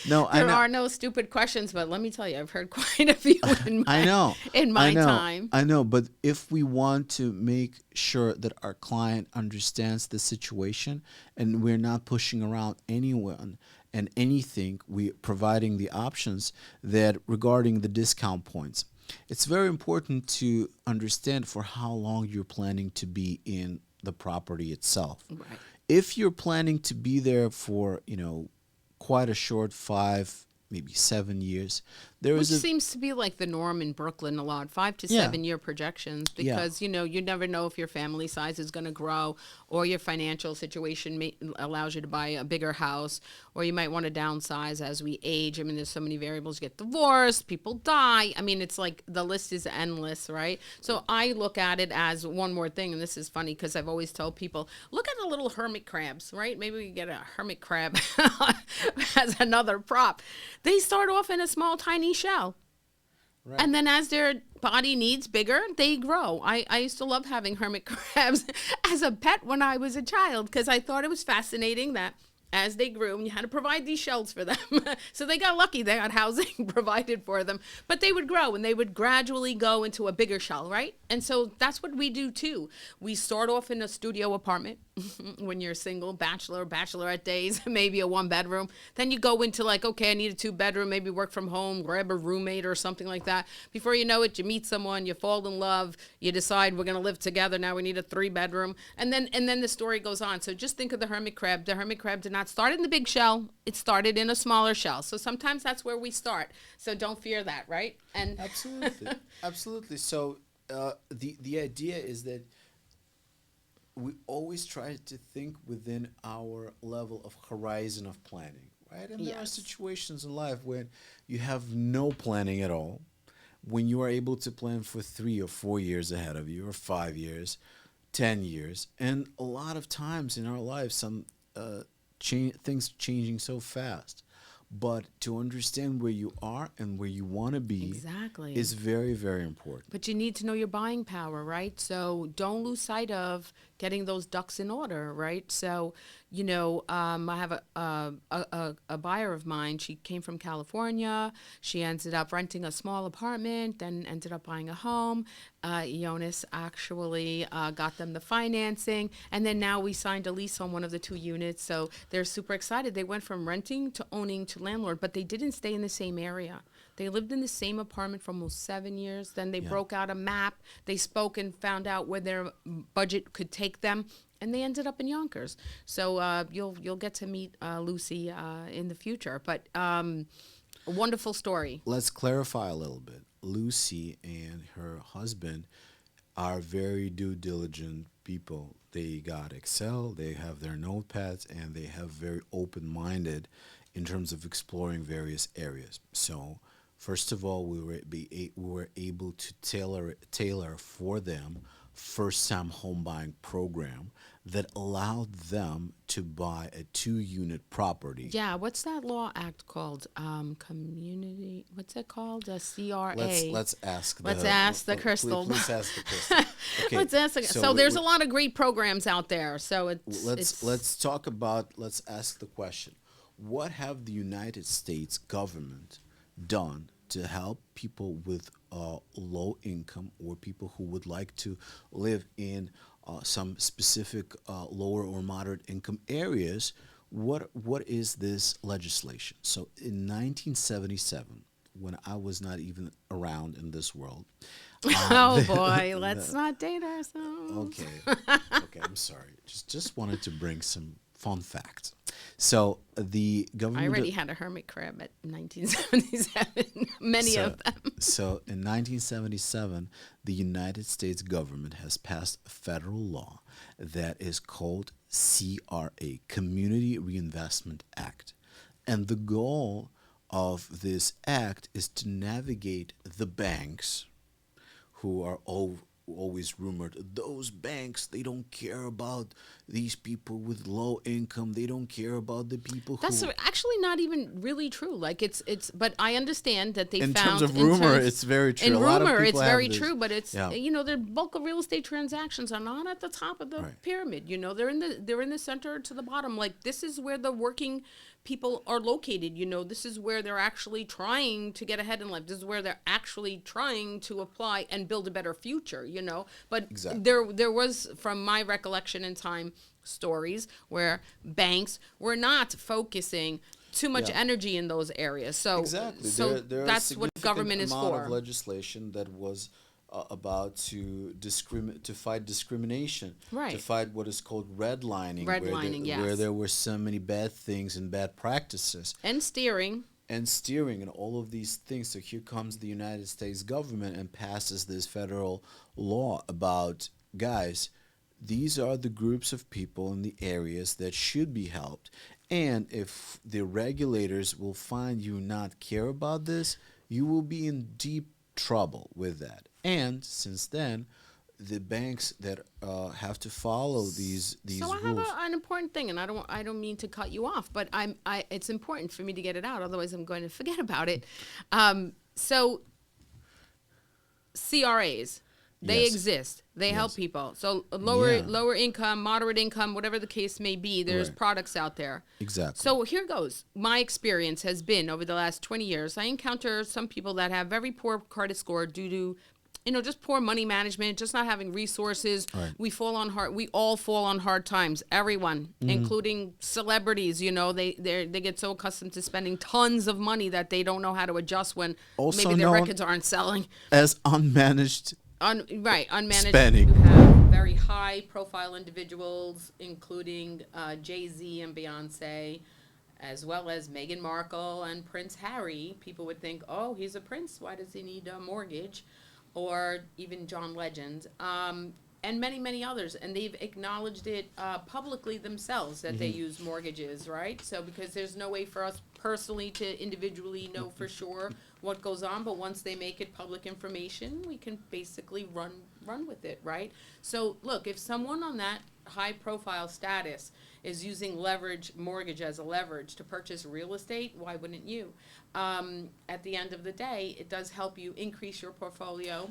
No, I
There
know.
are no stupid questions, but let me tell you, I've heard quite a few in my,
I know.
in my
I know,
time.
I know, but if we want to make sure that our client understands the situation and we're not pushing around anyone and anything, we're providing the options that regarding the discount points. It's very important to understand for how long you're planning to be in the property itself.
Right.
If you're planning to be there for, quite a short 5, maybe 7 years, there
Which
is a
seems to be like the norm in Brooklyn a lot, 5 to
Yeah.
7 year projections,
Yeah.
because you never know if your family size is going to grow or your financial situation allows you to buy a bigger house, or you might want to downsize as we age. I mean, there's so many variables. You get divorced, people die. I mean, it's like the list is endless, right? So I look at it as one more thing, and this is funny because I've always told people, look at the little hermit crabs, right? Maybe we get a hermit crab as another prop. They start off in a small, tiny shell.
Right.
And then as their body needs bigger, they grow. I used to love having hermit crabs as a pet when I was a child because I thought it was fascinating that as they grew, and you had to provide these shells for them. So they got lucky. They got housing provided for them. But they would grow and they would gradually go into a bigger shell, right? And so that's what we do too. We start off in a studio apartment when you're single, bachelor, bachelorette days, maybe a one bedroom. Then you go into like, okay, I need a two bedroom, maybe work from home, grab a roommate or something like that. Before you know it, you meet someone, you fall in love, you decide we're going to live together. Now we need a three bedroom. And then the story goes on. So just think of the hermit crab. The hermit crab did not start in the big shell. It started in a smaller shell. So sometimes that's where we start. So don't fear that, right? And
Absolutely. Absolutely. So the idea is that we always try to think within our level of horizon of planning, right? And there are
yes.
situations in life when you have no planning at all, when you are able to plan for 3 or 4 years ahead of you, or 5 years, 10 years. And a lot of times in our lives, some things changing so fast. But to understand where you are and where you want to be
Exactly.
is very, very important.
But you need to know your buying power, right? So don't lose sight of getting those ducks in order, right? So, I have a buyer of mine. She came from California. She ended up renting a small apartment, then ended up buying a home. Jonas actually got them the financing, and then now we signed a lease on one of the two units. So they're super excited. They went from renting to owning to landlord, but they didn't stay in the same area. They lived in the same apartment for almost 7 years. Then they
Yeah.
broke out a map. They spoke and found out where their budget could take them, and they ended up in Yonkers. So you'll get to meet Lucy in the future. But a wonderful story.
Let's clarify a little bit. Lucy and her husband are very due diligent people. They got Excel, they have their notepads, and they have very open minded in terms of exploring various areas. So, first of all, we were able to tailor for them first time home buying program that allowed them to buy a 2 unit property.
Yeah, what's that law act called? Community. What's it called? A CRA.
Let's ask the
Let's ask the crystal.
Please ask the crystal. Okay.
Let's ask. So there's a lot of great programs out there. So
let's ask the question. What have the United States government done to help people with low income or people who would like to live in some specific lower or moderate income areas? What is this legislation? So in 1977, when I was not even around in this world.
Oh boy, let's not date ourselves.
Okay, I'm sorry. Just wanted to bring some fun facts. So the
I
government
already had a hermit crab at 1977. Many
so,
of them.
so in 1977, the United States government has passed a federal law that is called CRA, Community Reinvestment Act. And the goal of this act is to navigate the banks who are always rumored, those banks, they don't care about these people with low income, they don't care about the people
That's
who
actually not even really true. Like it's but I understand that they
in
found
terms of rumor, it's very true.
In
A lot of
rumor, it's
people have
very
this.
true, but it's
Yeah.
the bulk of real estate transactions are not at the top of the
Right.
pyramid. They're in the center to the bottom. Like this is where the working people are located. This is where they're actually trying to get ahead in life. This is where they're actually trying to apply and build a better future. But
Exactly.
there was, from my recollection in time, stories where banks were not focusing too much
Yeah.
energy in those areas. So
Exactly. There are
that's what
significant
government is
amount
for.
of legislation that was about to to fight discrimination,
Right.
to fight what is called redlining,
Redlining, yes.
where there were so many bad things and bad practices
And steering.
and steering and all of these things. So here comes the United States government and passes this federal law about, guys, these are the groups of people in the areas that should be helped. And if the regulators will find you not care about this, you will be in deep trouble with that. And since then, the banks that have to follow these
So I
rules.
have an important thing, and I don't mean to cut you off, but it's important for me to get it out. Otherwise, I'm going to forget about it. So CRAs. They
Yes.
exist. They help
Yes.
people. So
Yeah.
lower income, moderate income, whatever the case may be, there's
Right.
products out there.
Exactly.
So here goes. My experience has been over the last 20 years. I encounter some people that have very poor credit score due to just poor money management, just not having resources.
Right.
We all fall on hard times. Everyone, including celebrities, they get so accustomed to spending tons of money that they don't know how to adjust when
Also
maybe their
known
records aren't selling.
as unmanaged
Unmanaged.
spending.
You have very high profile individuals, including Jay-Z and Beyonce, as well as Meghan Markle and Prince Harry. People would think, oh, he's a prince. Why does he need a mortgage? Or even John Legend. And many, many others. And they've acknowledged it publicly themselves that they use mortgages, right? So because there's no way for us personally to individually know for sure what goes on, but once they make it public information, we can basically run with it, right? So look, if someone on that high profile status is using mortgage as a leverage to purchase real estate, why wouldn't you? At the end of the day, it does help you increase your portfolio.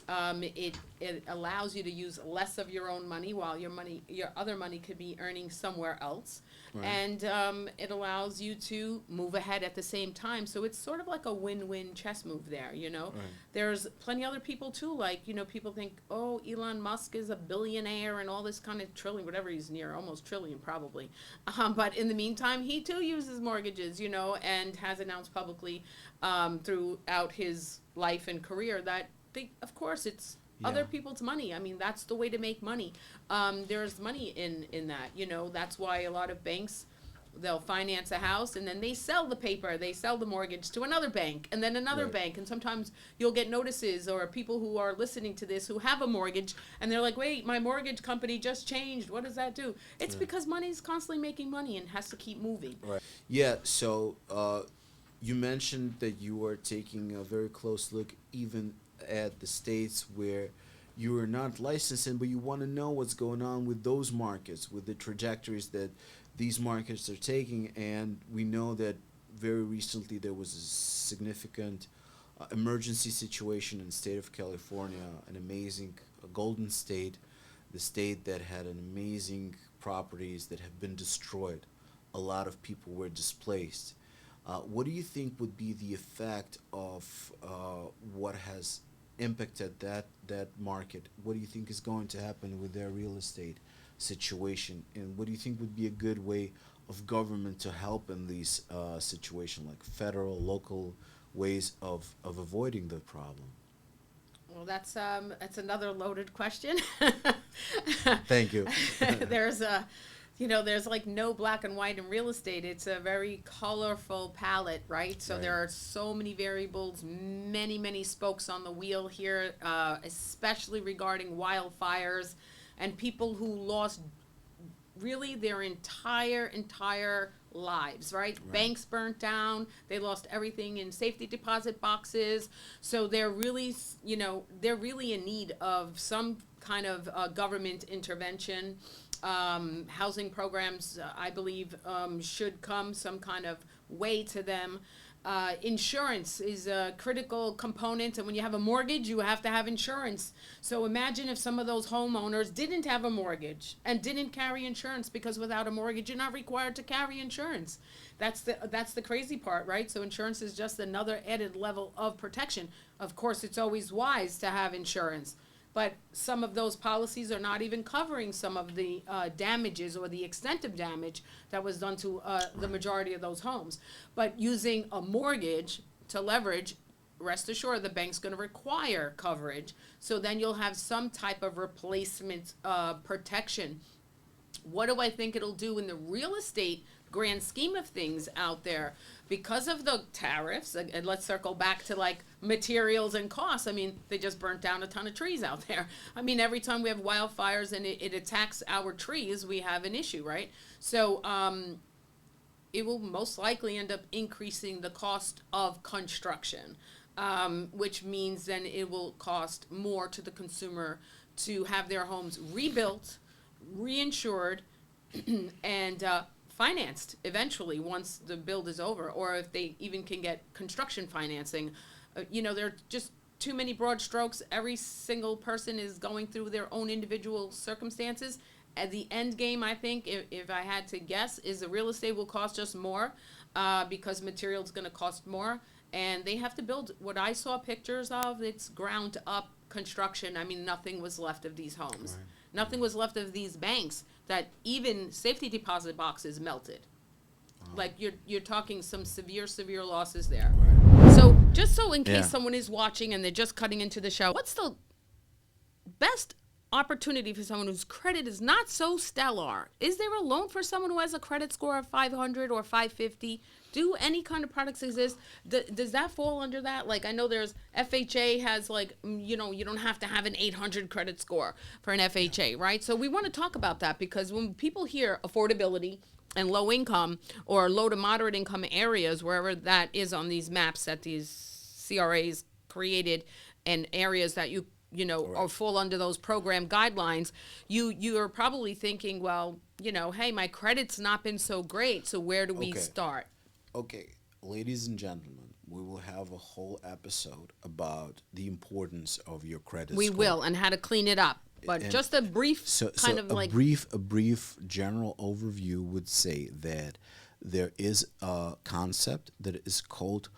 It allows you to use less of your own money while your other money could be earning somewhere else.
Right.
And it allows you to move ahead at the same time. So it's sort of like a win-win chess move there,
Right.
There's plenty other people too, like, people think, oh, Elon Musk is a billionaire and all this kind of trillion, whatever he's near, almost trillion probably. But in the meantime, he too uses mortgages, and has announced publicly throughout his life and career that of course it's other
Yeah.
people's money. I mean, that's the way to make money. There's money in that, that's why a lot of banks, they'll finance a house and then they sell the paper, they sell the mortgage to another bank and then another
Right.
bank. And sometimes you'll get notices or people who are listening to this who have a mortgage and they're like, wait, my mortgage company just changed. What does that do? It's because money's constantly making money and has to keep moving.
Right. Yeah. So you mentioned that you are taking a very close look even at the states where you are not licensed in, but you want to know what's going on with those markets, with the trajectories that these markets are taking. And we know that very recently there was a significant emergency situation in the state of California, an amazing golden state, the state that had an amazing properties that have been destroyed. A lot of people were displaced. What do you think would be the effect of what has impacted that market? What do you think is going to happen with their real estate situation? And what do you think would be a good way of government to help in these situations, like federal, local ways of avoiding the problem?
Well, that's another loaded question.
Thank you.
There's a there's like no black and white in real estate. It's a very colorful palette, right? So
Right.
there are so many variables, many, many spokes on the wheel here, especially regarding wildfires and people who lost really their entire lives, right? Banks burnt down. They lost everything in safety deposit boxes. So they're really, they're really in need of some kind of government intervention. Housing programs, I believe, should come some kind of way to them. Insurance is a critical component, and when you have a mortgage, you have to have insurance. So imagine if some of those homeowners didn't have a mortgage and didn't carry insurance, because without a mortgage, you're not required to carry insurance. That's the crazy part, right? So insurance is just another added level of protection. Of course, it's always wise to have insurance, but some of those policies are not even covering some of the damages or the extent of damage that was done to the majority of those homes. But using a mortgage to leverage, rest assured the bank's going to require coverage. So then you'll have some type of replacement protection. What do I think it'll do in the real estate grand scheme of things out there? Because of the tariffs, and let's circle back to like materials and costs. I mean, they just burnt down a ton of trees out there. I mean, every time we have wildfires and it attacks our trees, we have an issue, right? So it will most likely end up increasing the cost of construction, which means then it will cost more to the consumer to have their homes rebuilt, reinsured, and financed eventually once the build is over, or if they even can get construction financing. There are just too many broad strokes. Every single person is going through their own individual circumstances. At the end game, I think, if I had to guess, is the real estate will cost us more because material is going to cost more. And they have to build what I saw pictures of. It's ground up construction. I mean, nothing was left of these homes.
Right.
Nothing was left of these banks that even safety deposit boxes melted. Like you're talking some severe losses there.
Right.
So just so in case
Yeah.
someone is watching and they're just cutting into the show, what's the best opportunity for someone whose credit is not so stellar? Is there a loan for someone who has a credit score of 500 or 550? Do any kind of products exist? Does that fall under that? Like, I know there's FHA has like, you don't have to have an 800 credit score for an FHA, right? So we want to talk about that because when people hear affordability and low income or low to moderate income areas, wherever that is on these maps that these CRAs created, and areas that or fall under those program guidelines, you are probably thinking, well, hey, my credit's not been so great, so where do we
Okay.
start?
Okay, ladies and gentlemen, we will have a whole episode about the importance of your credit
We
score.
will, and how to clean it up. But
And
just a brief kind of
a
like
brief general overview would say that there is a concept that is called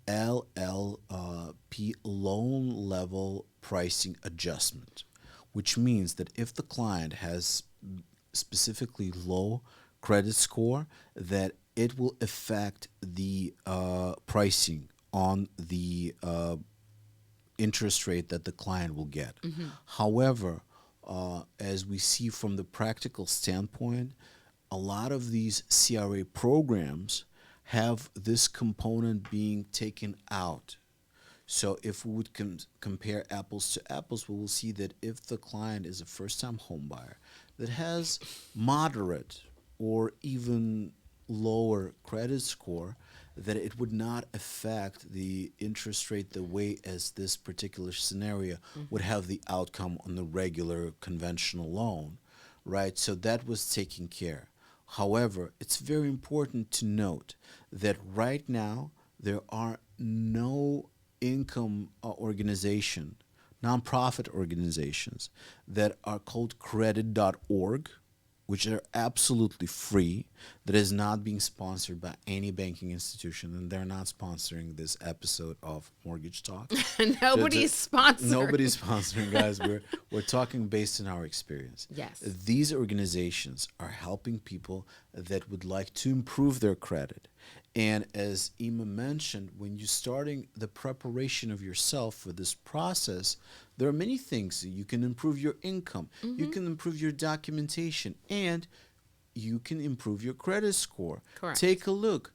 LLP, loan level pricing adjustment, which means that if the client has specifically low credit score, that it will affect the pricing on the interest rate that the client will get. However, as we see from the practical standpoint, a lot of these CRA programs have this component being taken out. So if we would compare apples to apples, we will see that if the client is a first-time home buyer that has moderate or even lower credit score, that it would not affect the interest rate the way as this particular scenario would have the outcome on the regular conventional loan, right? So that was taken care. However, it's very important to note that right now there are no income organization, nonprofit organizations that are called credit.org, which are absolutely free, that is not being sponsored by any banking institution, and they're not sponsoring this episode of Mortgage Talk.
nobody's sponsoring.
Nobody's sponsoring, guys. We're talking based on our experience.
Yes.
These organizations are helping people that would like to improve their credit. And as Ima mentioned, when you're starting the preparation of yourself for this process, there are many things. You can improve your income, you can improve your documentation, and you can improve your credit score.
Correct.
Take a look.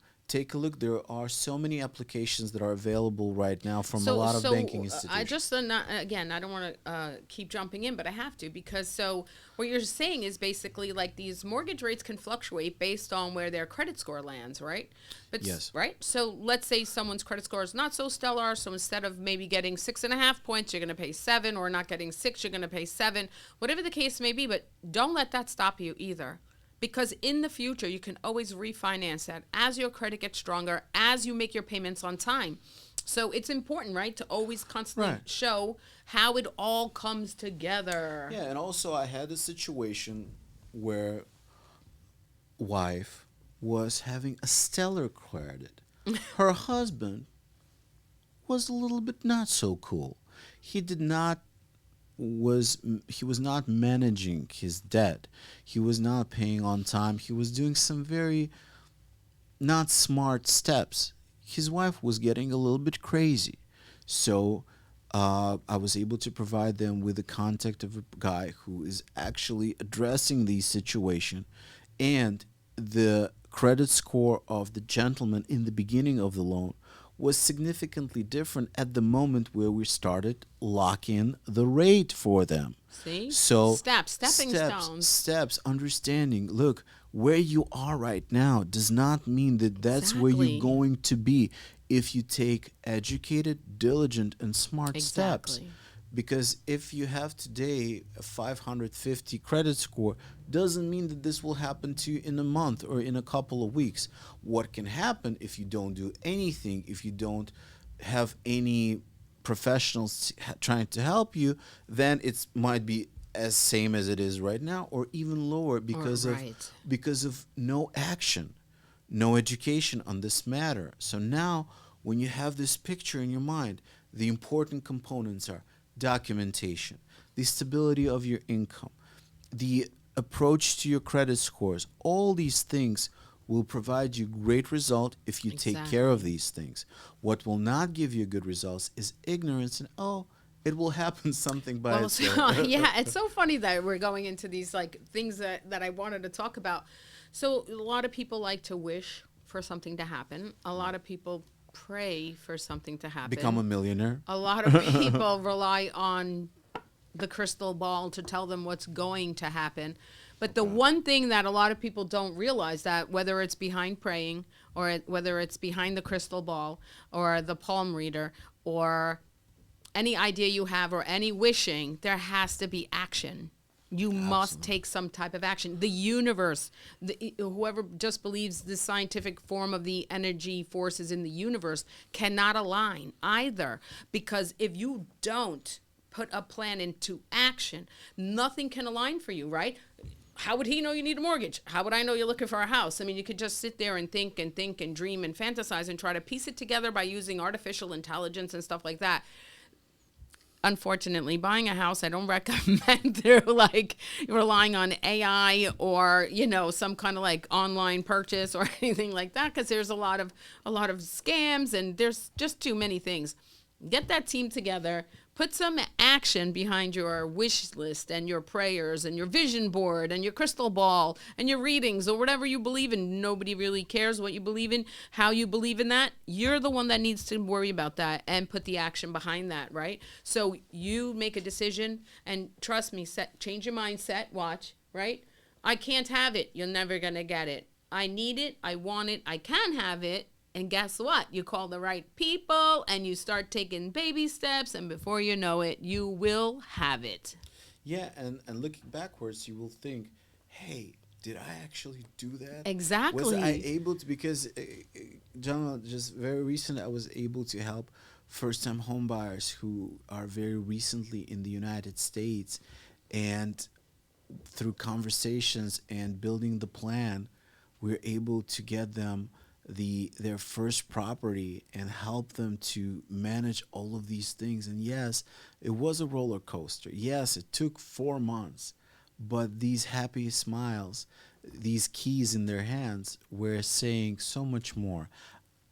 There are so many applications that are available right now from a lot of banking institutions.
I just again, I don't want to keep jumping in, but I have to, because so what you're saying is basically like these mortgage rates can fluctuate based on where their credit score lands, right? But
Yes.
Right. So let's say someone's credit score is not so stellar, so instead of maybe getting 6.5 points, you're going to pay 7, or not getting 6, you're going to pay 7, whatever the case may be. But don't let that stop you either. Because in the future, you can always refinance that as your credit gets stronger, as you make your payments on time. So it's important, right, to always constantly
Right.
show how it all comes together.
Yeah, and also I had a situation where wife was having a stellar credit. Her husband was a little bit not so cool. He was not managing his debt. He was not paying on time. He was doing some very not smart steps. His wife was getting a little bit crazy. So I was able to provide them with the contact of a guy who is actually addressing the situation, and the credit score of the gentleman in the beginning of the loan was significantly different at the moment where we started locking the rate for them.
See?
So
Stepping stones.
steps, understanding. Look, where you are right now does not mean that that's where
Exactly.
you're going to be if you take educated, diligent, and smart steps.
Exactly.
Because if you have today a 550 credit score, doesn't mean that this will happen to you in a month or in a couple of weeks. What can happen if you don't do anything, if you don't have any professionals trying to help you, then it might be as same as it is right now, or even lower
Or right.
because of no action, no education on this matter. So now, when you have this picture in your mind, the important components are documentation, the stability of your income, the approach to your credit scores. All these things will provide you great result if you take care of
Exactly.
these things. What will not give you good results is ignorance and, oh, it will happen something by
Well,
itself.
so yeah, it's so funny that we're going into these like things that I wanted to talk about. So a lot of people like to wish for something to happen. A lot of people pray for something to
Become a
happen.
millionaire.
A lot of people rely on the crystal ball to tell them what's going to happen. But the one thing that a lot of people don't realize, that whether it's behind praying or whether it's behind the crystal ball or the palm reader or any idea you have or any wishing, there has to be action. You must
Absolutely.
take some type of action. The universe, whoever just believes the scientific form of the energy forces in the universe cannot align either. Because if you don't put a plan into action, nothing can align for you, right? How would he know you need a mortgage? How would I know you're looking for a house? I mean, you could just sit there and think and dream and fantasize and try to piece it together by using artificial intelligence and stuff like that. Unfortunately, buying a house, I don't recommend through like relying on AI or, some kind of like online purchase or anything like that, because there's a lot of scams and there's just too many things. Get that team together, put some action behind your wish list and your prayers and your vision board and your crystal ball and your readings or whatever you believe in. Nobody really cares what you believe in, how you believe in that. You're the one that needs to worry about that and put the action behind that, right? So you make a decision and trust me, change your mindset, watch, right? I can't have it. You're never going to get it. I need it. I want it. I can have it. And guess what? You call the right people and you start taking baby steps, and before you know it, you will have it.
Yeah, and looking backwards, you will think, hey, did I actually do that? Was I
Exactly.
able to? Because, John, just very recent, I was able to help first-time home buyers who are very recently in the United States, and through conversations and building the plan, we're able to get them their first property and help them to manage all of these things. And yes, it was a roller coaster. Yes, it took 4 months, but these happy smiles, these keys in their hands, were saying so much more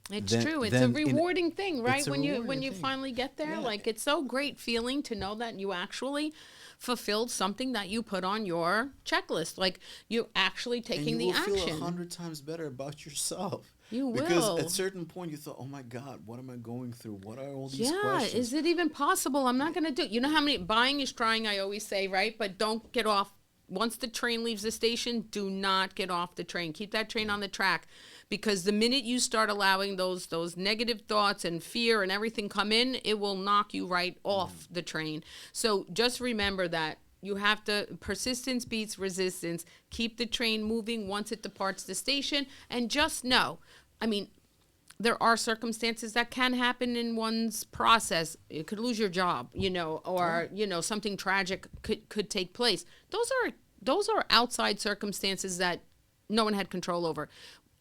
It's
than
true. It's a
than in.
rewarding thing, right?
It's a
When
rewarding
you
thing.
finally get there,
Yeah,
like it's so great feeling to know that you actually fulfilled something that you put on your checklist. Like you actually
and
taking
you
the
will feel a
action.
hundred times better about yourself,
You
because at
will.
certain point you thought, "Oh my God, what am I going through? What are all these
Yeah,
questions?"
is it even possible? I'm not going to do. You know how many buying is trying, I always say, right? But don't get off. Once the train leaves the station, do not get off the train. Keep that train on the track, because the minute you start allowing those negative thoughts and fear and everything come in, it will knock you right off the train. So just remember that you have to, persistence beats resistance. Keep the train moving once it departs the station, and just know, I mean, there are circumstances that can happen in one's process. You could lose your job,
Yeah.
or something tragic could take place. Those are outside circumstances that no one had control over.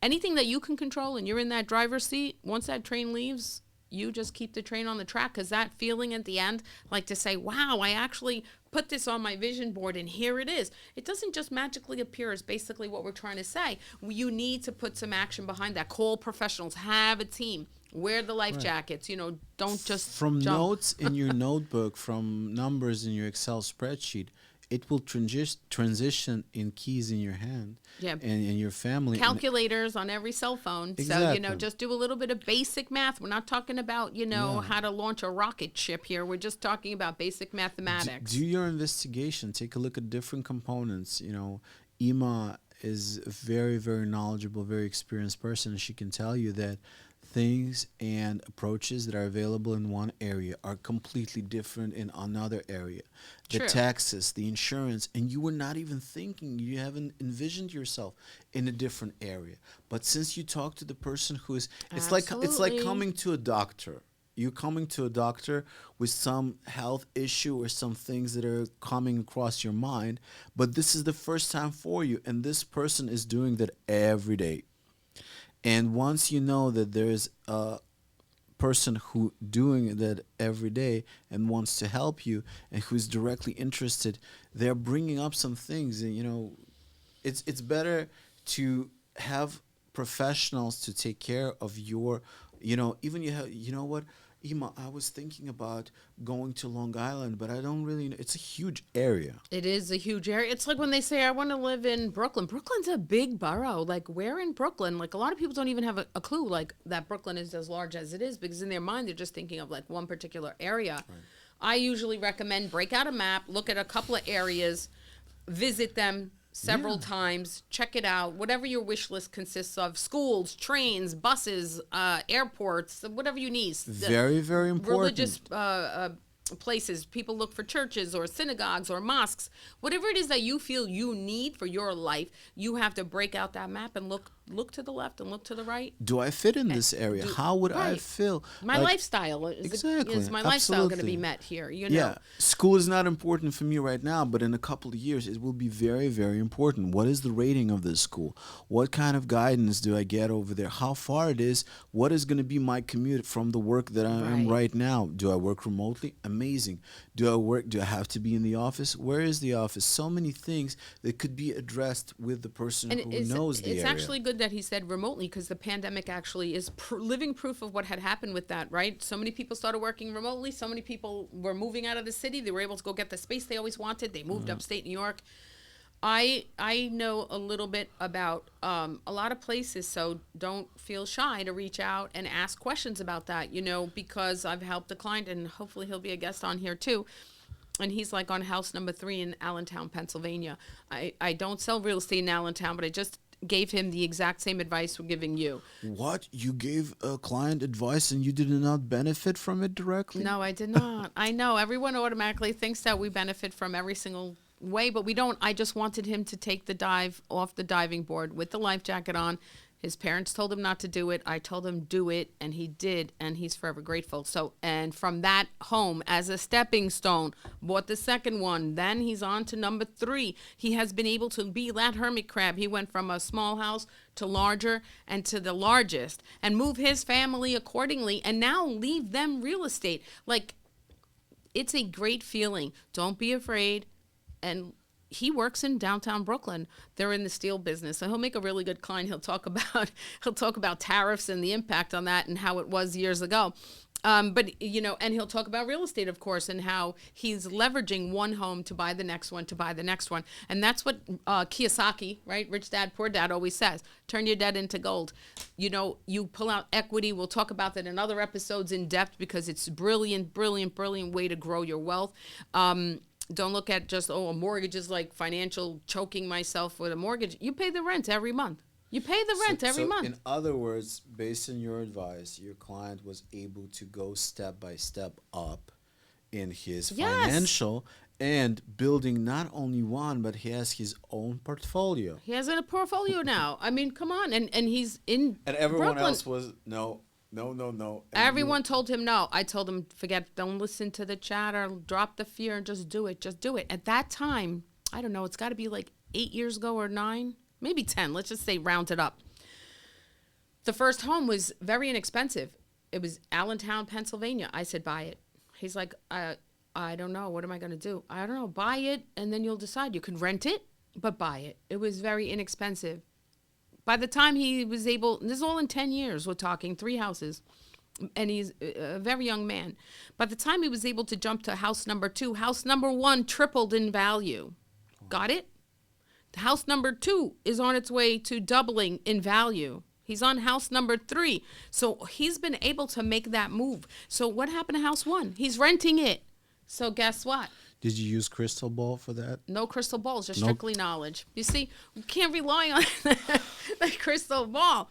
Anything that you can control and you're in that driver's seat, once that train leaves, you just keep the train on the track, because that feeling at the end, like to say, wow, I actually put this on my vision board and here it is. It doesn't just magically appear, is basically what we're trying to say. You need to put some action behind that. Call professionals, have a team, wear the life
Right.
jackets, don't just
From
jump.
notes in your notebook, from numbers in your Excel spreadsheet, it will transition in keys in your hand
Yeah,
and in your family. And
calculators on every cell phone. So,
exactly.
just do a little bit of basic math. We're not talking about,
Yeah.
how to launch a rocket ship here. We're just talking about basic
Do
mathematics.
your investigation. Take a look at different components. Ima is a very, very knowledgeable, very experienced person. And she can tell you that things and approaches that are available in one area are completely different in another area. The
True.
taxes, the insurance, and you were not even thinking, you haven't envisioned yourself in a different area. But since you talk to the person who is, it's like
Absolutely.
coming to a doctor. You're coming to a doctor with some health issue or some things that are coming across your mind, but this is the first time for you, and this person is doing that every day. And once you know that there's a person who doing that every day and wants to help you and who's directly interested, they're bringing up some things, and it's better to have professionals to take care of your, even you have, you know what, Ima, I was thinking about going to Long Island, but I don't really know. It's a huge area.
It is a huge area. It's like when they say, I want to live in Brooklyn. Brooklyn's a big borough. Like, where in Brooklyn? Like, a lot of people don't even have a clue, like, that Brooklyn is as large as it is, because in their mind, they're just thinking of, like, one particular area. Right. I usually recommend break out a map, look at a couple of areas, visit them several times, check it out, whatever your wish list consists of: schools, trains, buses, airports, whatever you need.
Very, very important.
Religious places. People look for churches or synagogues or mosques. Whatever it is that you feel you need for your life, you have to break out that map and look to the left and look to the right.
Do I fit in this area? How would I feel?
My lifestyle
exactly.
Is my lifestyle going to be met here?
Yeah, school is not important for me right now, but in a couple of years, it will be very, very important. What is the rating of this school? What kind of guidance do I get over there? How far it is? What is going to be my commute from the work that I am right now? Do I work remotely? Amazing. Do I have to be in the office? Where is the office? So many things that could be addressed with the person who knows the area.
It's actually good that he said remotely, because the pandemic actually is living proof of what had happened with that, right? So many people started working remotely. So many people were moving out of the city. They were able to go get the space they always wanted. They moved upstate New York. I know a little bit about a lot of places, so don't feel shy to reach out and ask questions about that, because I've helped a client, and hopefully he'll be a guest on here too. And he's like on house number 3 in Allentown, Pennsylvania. I don't sell real estate in Allentown, but I just gave him the exact same advice we're giving you.
What? You gave a client advice and you did not benefit from it directly?
No, I did not. I know everyone automatically thinks that we benefit from every single way, but we don't. I just wanted him to take the dive off the diving board with the life jacket on. His parents told him not to do it. I told him do it, and he did, and he's forever grateful. So, and from that home, as a stepping stone, bought the second one. Then he's on to number 3. He has been able to be that hermit crab. He went from a small house to larger and to the largest, and move his family accordingly, and now leave them real estate. Like, it's a great feeling. Don't be afraid. And he works in downtown Brooklyn. They're in the steel business, so he'll make a really good client. He'll talk about tariffs and the impact on that and how it was years ago. But and he'll talk about real estate, of course, and how he's leveraging one home to buy the next one, and that's what Kiyosaki, right, Rich Dad Poor Dad, always says: turn your debt into gold. You pull out equity. We'll talk about that in other episodes in depth, because it's brilliant way to grow your wealth. Don't look at just, a mortgage is like financial choking myself with a mortgage. You pay the rent every month. Every month.
In other words, based on your advice, your client was able to go step by step up in his financial and building not only one, but he has his own portfolio.
He has a portfolio now. I mean, come on. And he's in
And everyone
Brooklyn.
else was, no. And
everyone told him no. I told him, forget, don't listen to the chatter, drop the fear, and just do it. At that time, I don't know, it's got to be like 8 years ago or 9, maybe 10. Let's just say round it up. The first home was very inexpensive. It was Allentown, Pennsylvania. I said, buy it. He's like, I don't know. What am I going to do? I don't know. Buy it, and then you'll decide. You can rent it, but buy it. It was very inexpensive. By the time he was able, this is all in 10 years, we're talking 3 houses, and he's a very young man. By the time he was able to jump to house number 2, house number 1 tripled in value. Got it? House number 2 is on its way to doubling in value. He's on house number 3. So he's been able to make that move. So what happened to house 1? He's renting it. So guess what?
Did you use crystal ball for that?
No crystal balls, just strictly knowledge. You see, we can't rely on the crystal ball.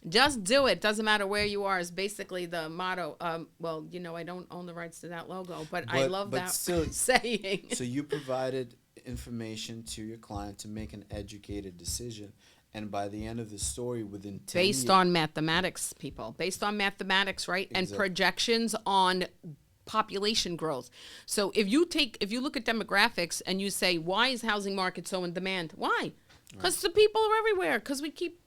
Just do it. Doesn't matter where you are is basically the motto. I don't own the rights to that logo, but I love that saying.
So you provided information to your client to make an educated decision, And by the end of the story, within 10
Based
years,
on mathematics, people. Based on mathematics, right? And
exactly.
projections on population growth. So if you look at demographics and you say, why is housing market so in demand? Why? Because the people are everywhere. Because we keep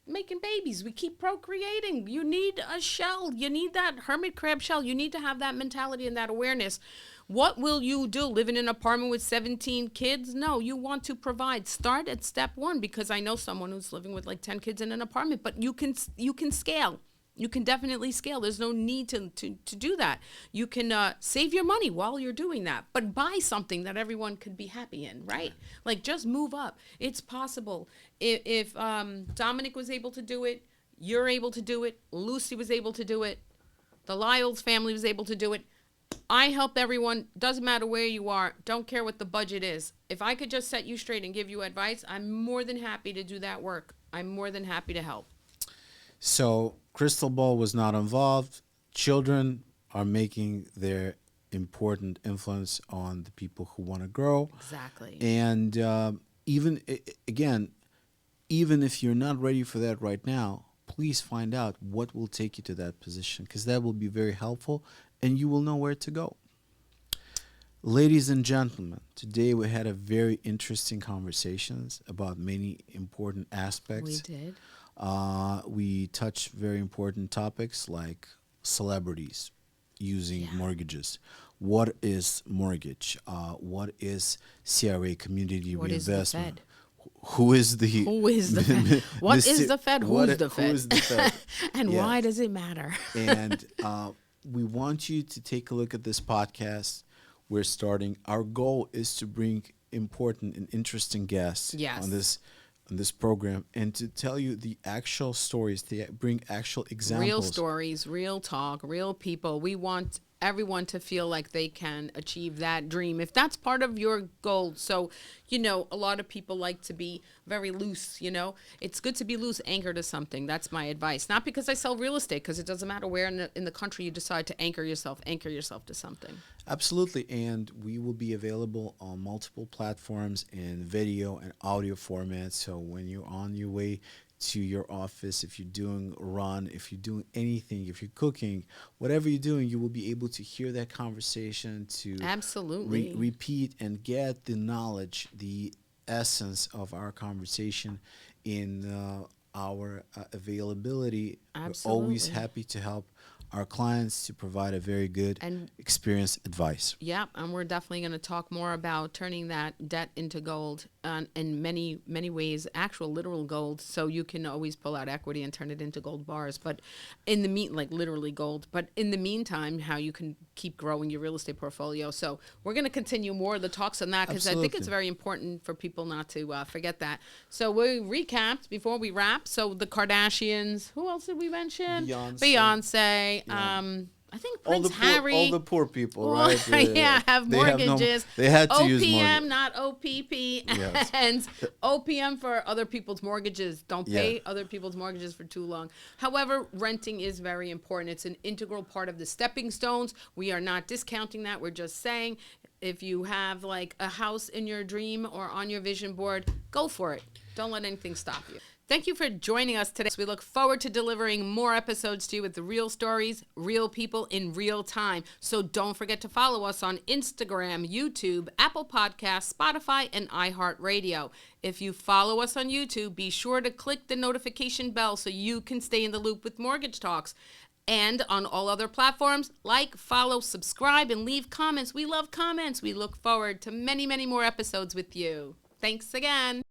making babies. We keep procreating. You need a shell. You need that hermit crab shell. You need to have that mentality and that awareness. What will you do? Live in an apartment with 17 kids? No, you want to provide. Start at step one, because I know someone who's living with like 10 kids in an apartment, but you can scale. You can definitely scale. There's no need to do that. You can save your money while you're doing that, but buy something that everyone could be happy in, right? Like, just move up. It's possible. If Dominic was able to do it, you're able to do it. Lucy was able to do it. The Lyles family was able to do it. I help everyone. Doesn't matter where you are. Don't care what the budget is. If I could just set you straight and give you advice, I'm more than happy to do that work. I'm more than happy to help.
So Crystal Ball was not involved. Children are making their important influence on the people who want to grow.
Exactly.
And again, even if you're not ready for that right now, please find out what will take you to that position, because that will be very helpful and you will know where to go. Ladies and gentlemen, today we had a very interesting conversations about many important aspects.
We did.
We touched very important topics like celebrities using mortgages. What is mortgage? What is CRA, community
What is the
reinvestment?
Fed?
Who is the
Who is the Fed? What is the Fed? Who's the Fed?
Who is the Fed?
And
Yeah.
why does it matter?
And we want you to take a look at this podcast. We're starting. Our goal is to bring important and interesting guests
Yes.
on this program, and to tell you the actual stories, to bring actual examples.
Real stories, real talk, real people. We want everyone to feel like they can achieve that dream, if that's part of your goal. So, a lot of people like to be very loose. It's good to be loose, anchor to something. That's my advice. Not because I sell real estate, because it doesn't matter where in the country you decide to anchor yourself to something.
Absolutely. And we will be available on multiple platforms in video and audio formats. So when you're on your way to your office, if you're doing a run, if you're doing anything, if you're cooking, whatever you're doing, you will be able to hear that conversation, to
Absolutely.
repeat and get the knowledge, the essence of our conversation in our availability. We're always
Absolutely.
happy to help our clients, to provide a very good
And
experience advice.
yeah, and we're definitely going to talk more about turning that debt into gold in many, many ways, actual literal gold. So you can always pull out equity and turn it into gold bars. But like literally gold. But in the meantime, how you can keep growing your real estate portfolio. So we're going to continue more of the talks on that, because I think it's
Absolutely.
very important for people not to forget that. So we recapped before we wrap. So the Kardashians, who else did we mention? Beyonce. I think Prince Harry.
all the poor people,
Well,
right?
yeah, have
They have no-
mortgages.
they had to
OPM,
use mortgage.
not OPP.
Yes.
And OPM for other people's mortgages. Don't pay
Yeah.
other people's mortgages for too long. However, renting is very important. It's an integral part of the stepping stones. We are not discounting that. We're just saying, if you have like a house in your dream or on your vision board, go for it. Don't let anything stop you. Thank you for joining us today. We look forward to delivering more episodes to you with the real stories, real people in real time. So don't forget to follow us on Instagram, YouTube, Apple Podcasts, Spotify, and iHeartRadio. If you follow us on YouTube, be sure to click the notification bell so you can stay in the loop with Mortgage Talks. And on all other platforms, like, follow, subscribe, and leave comments. We love comments. We look forward to many, many more episodes with you. Thanks again.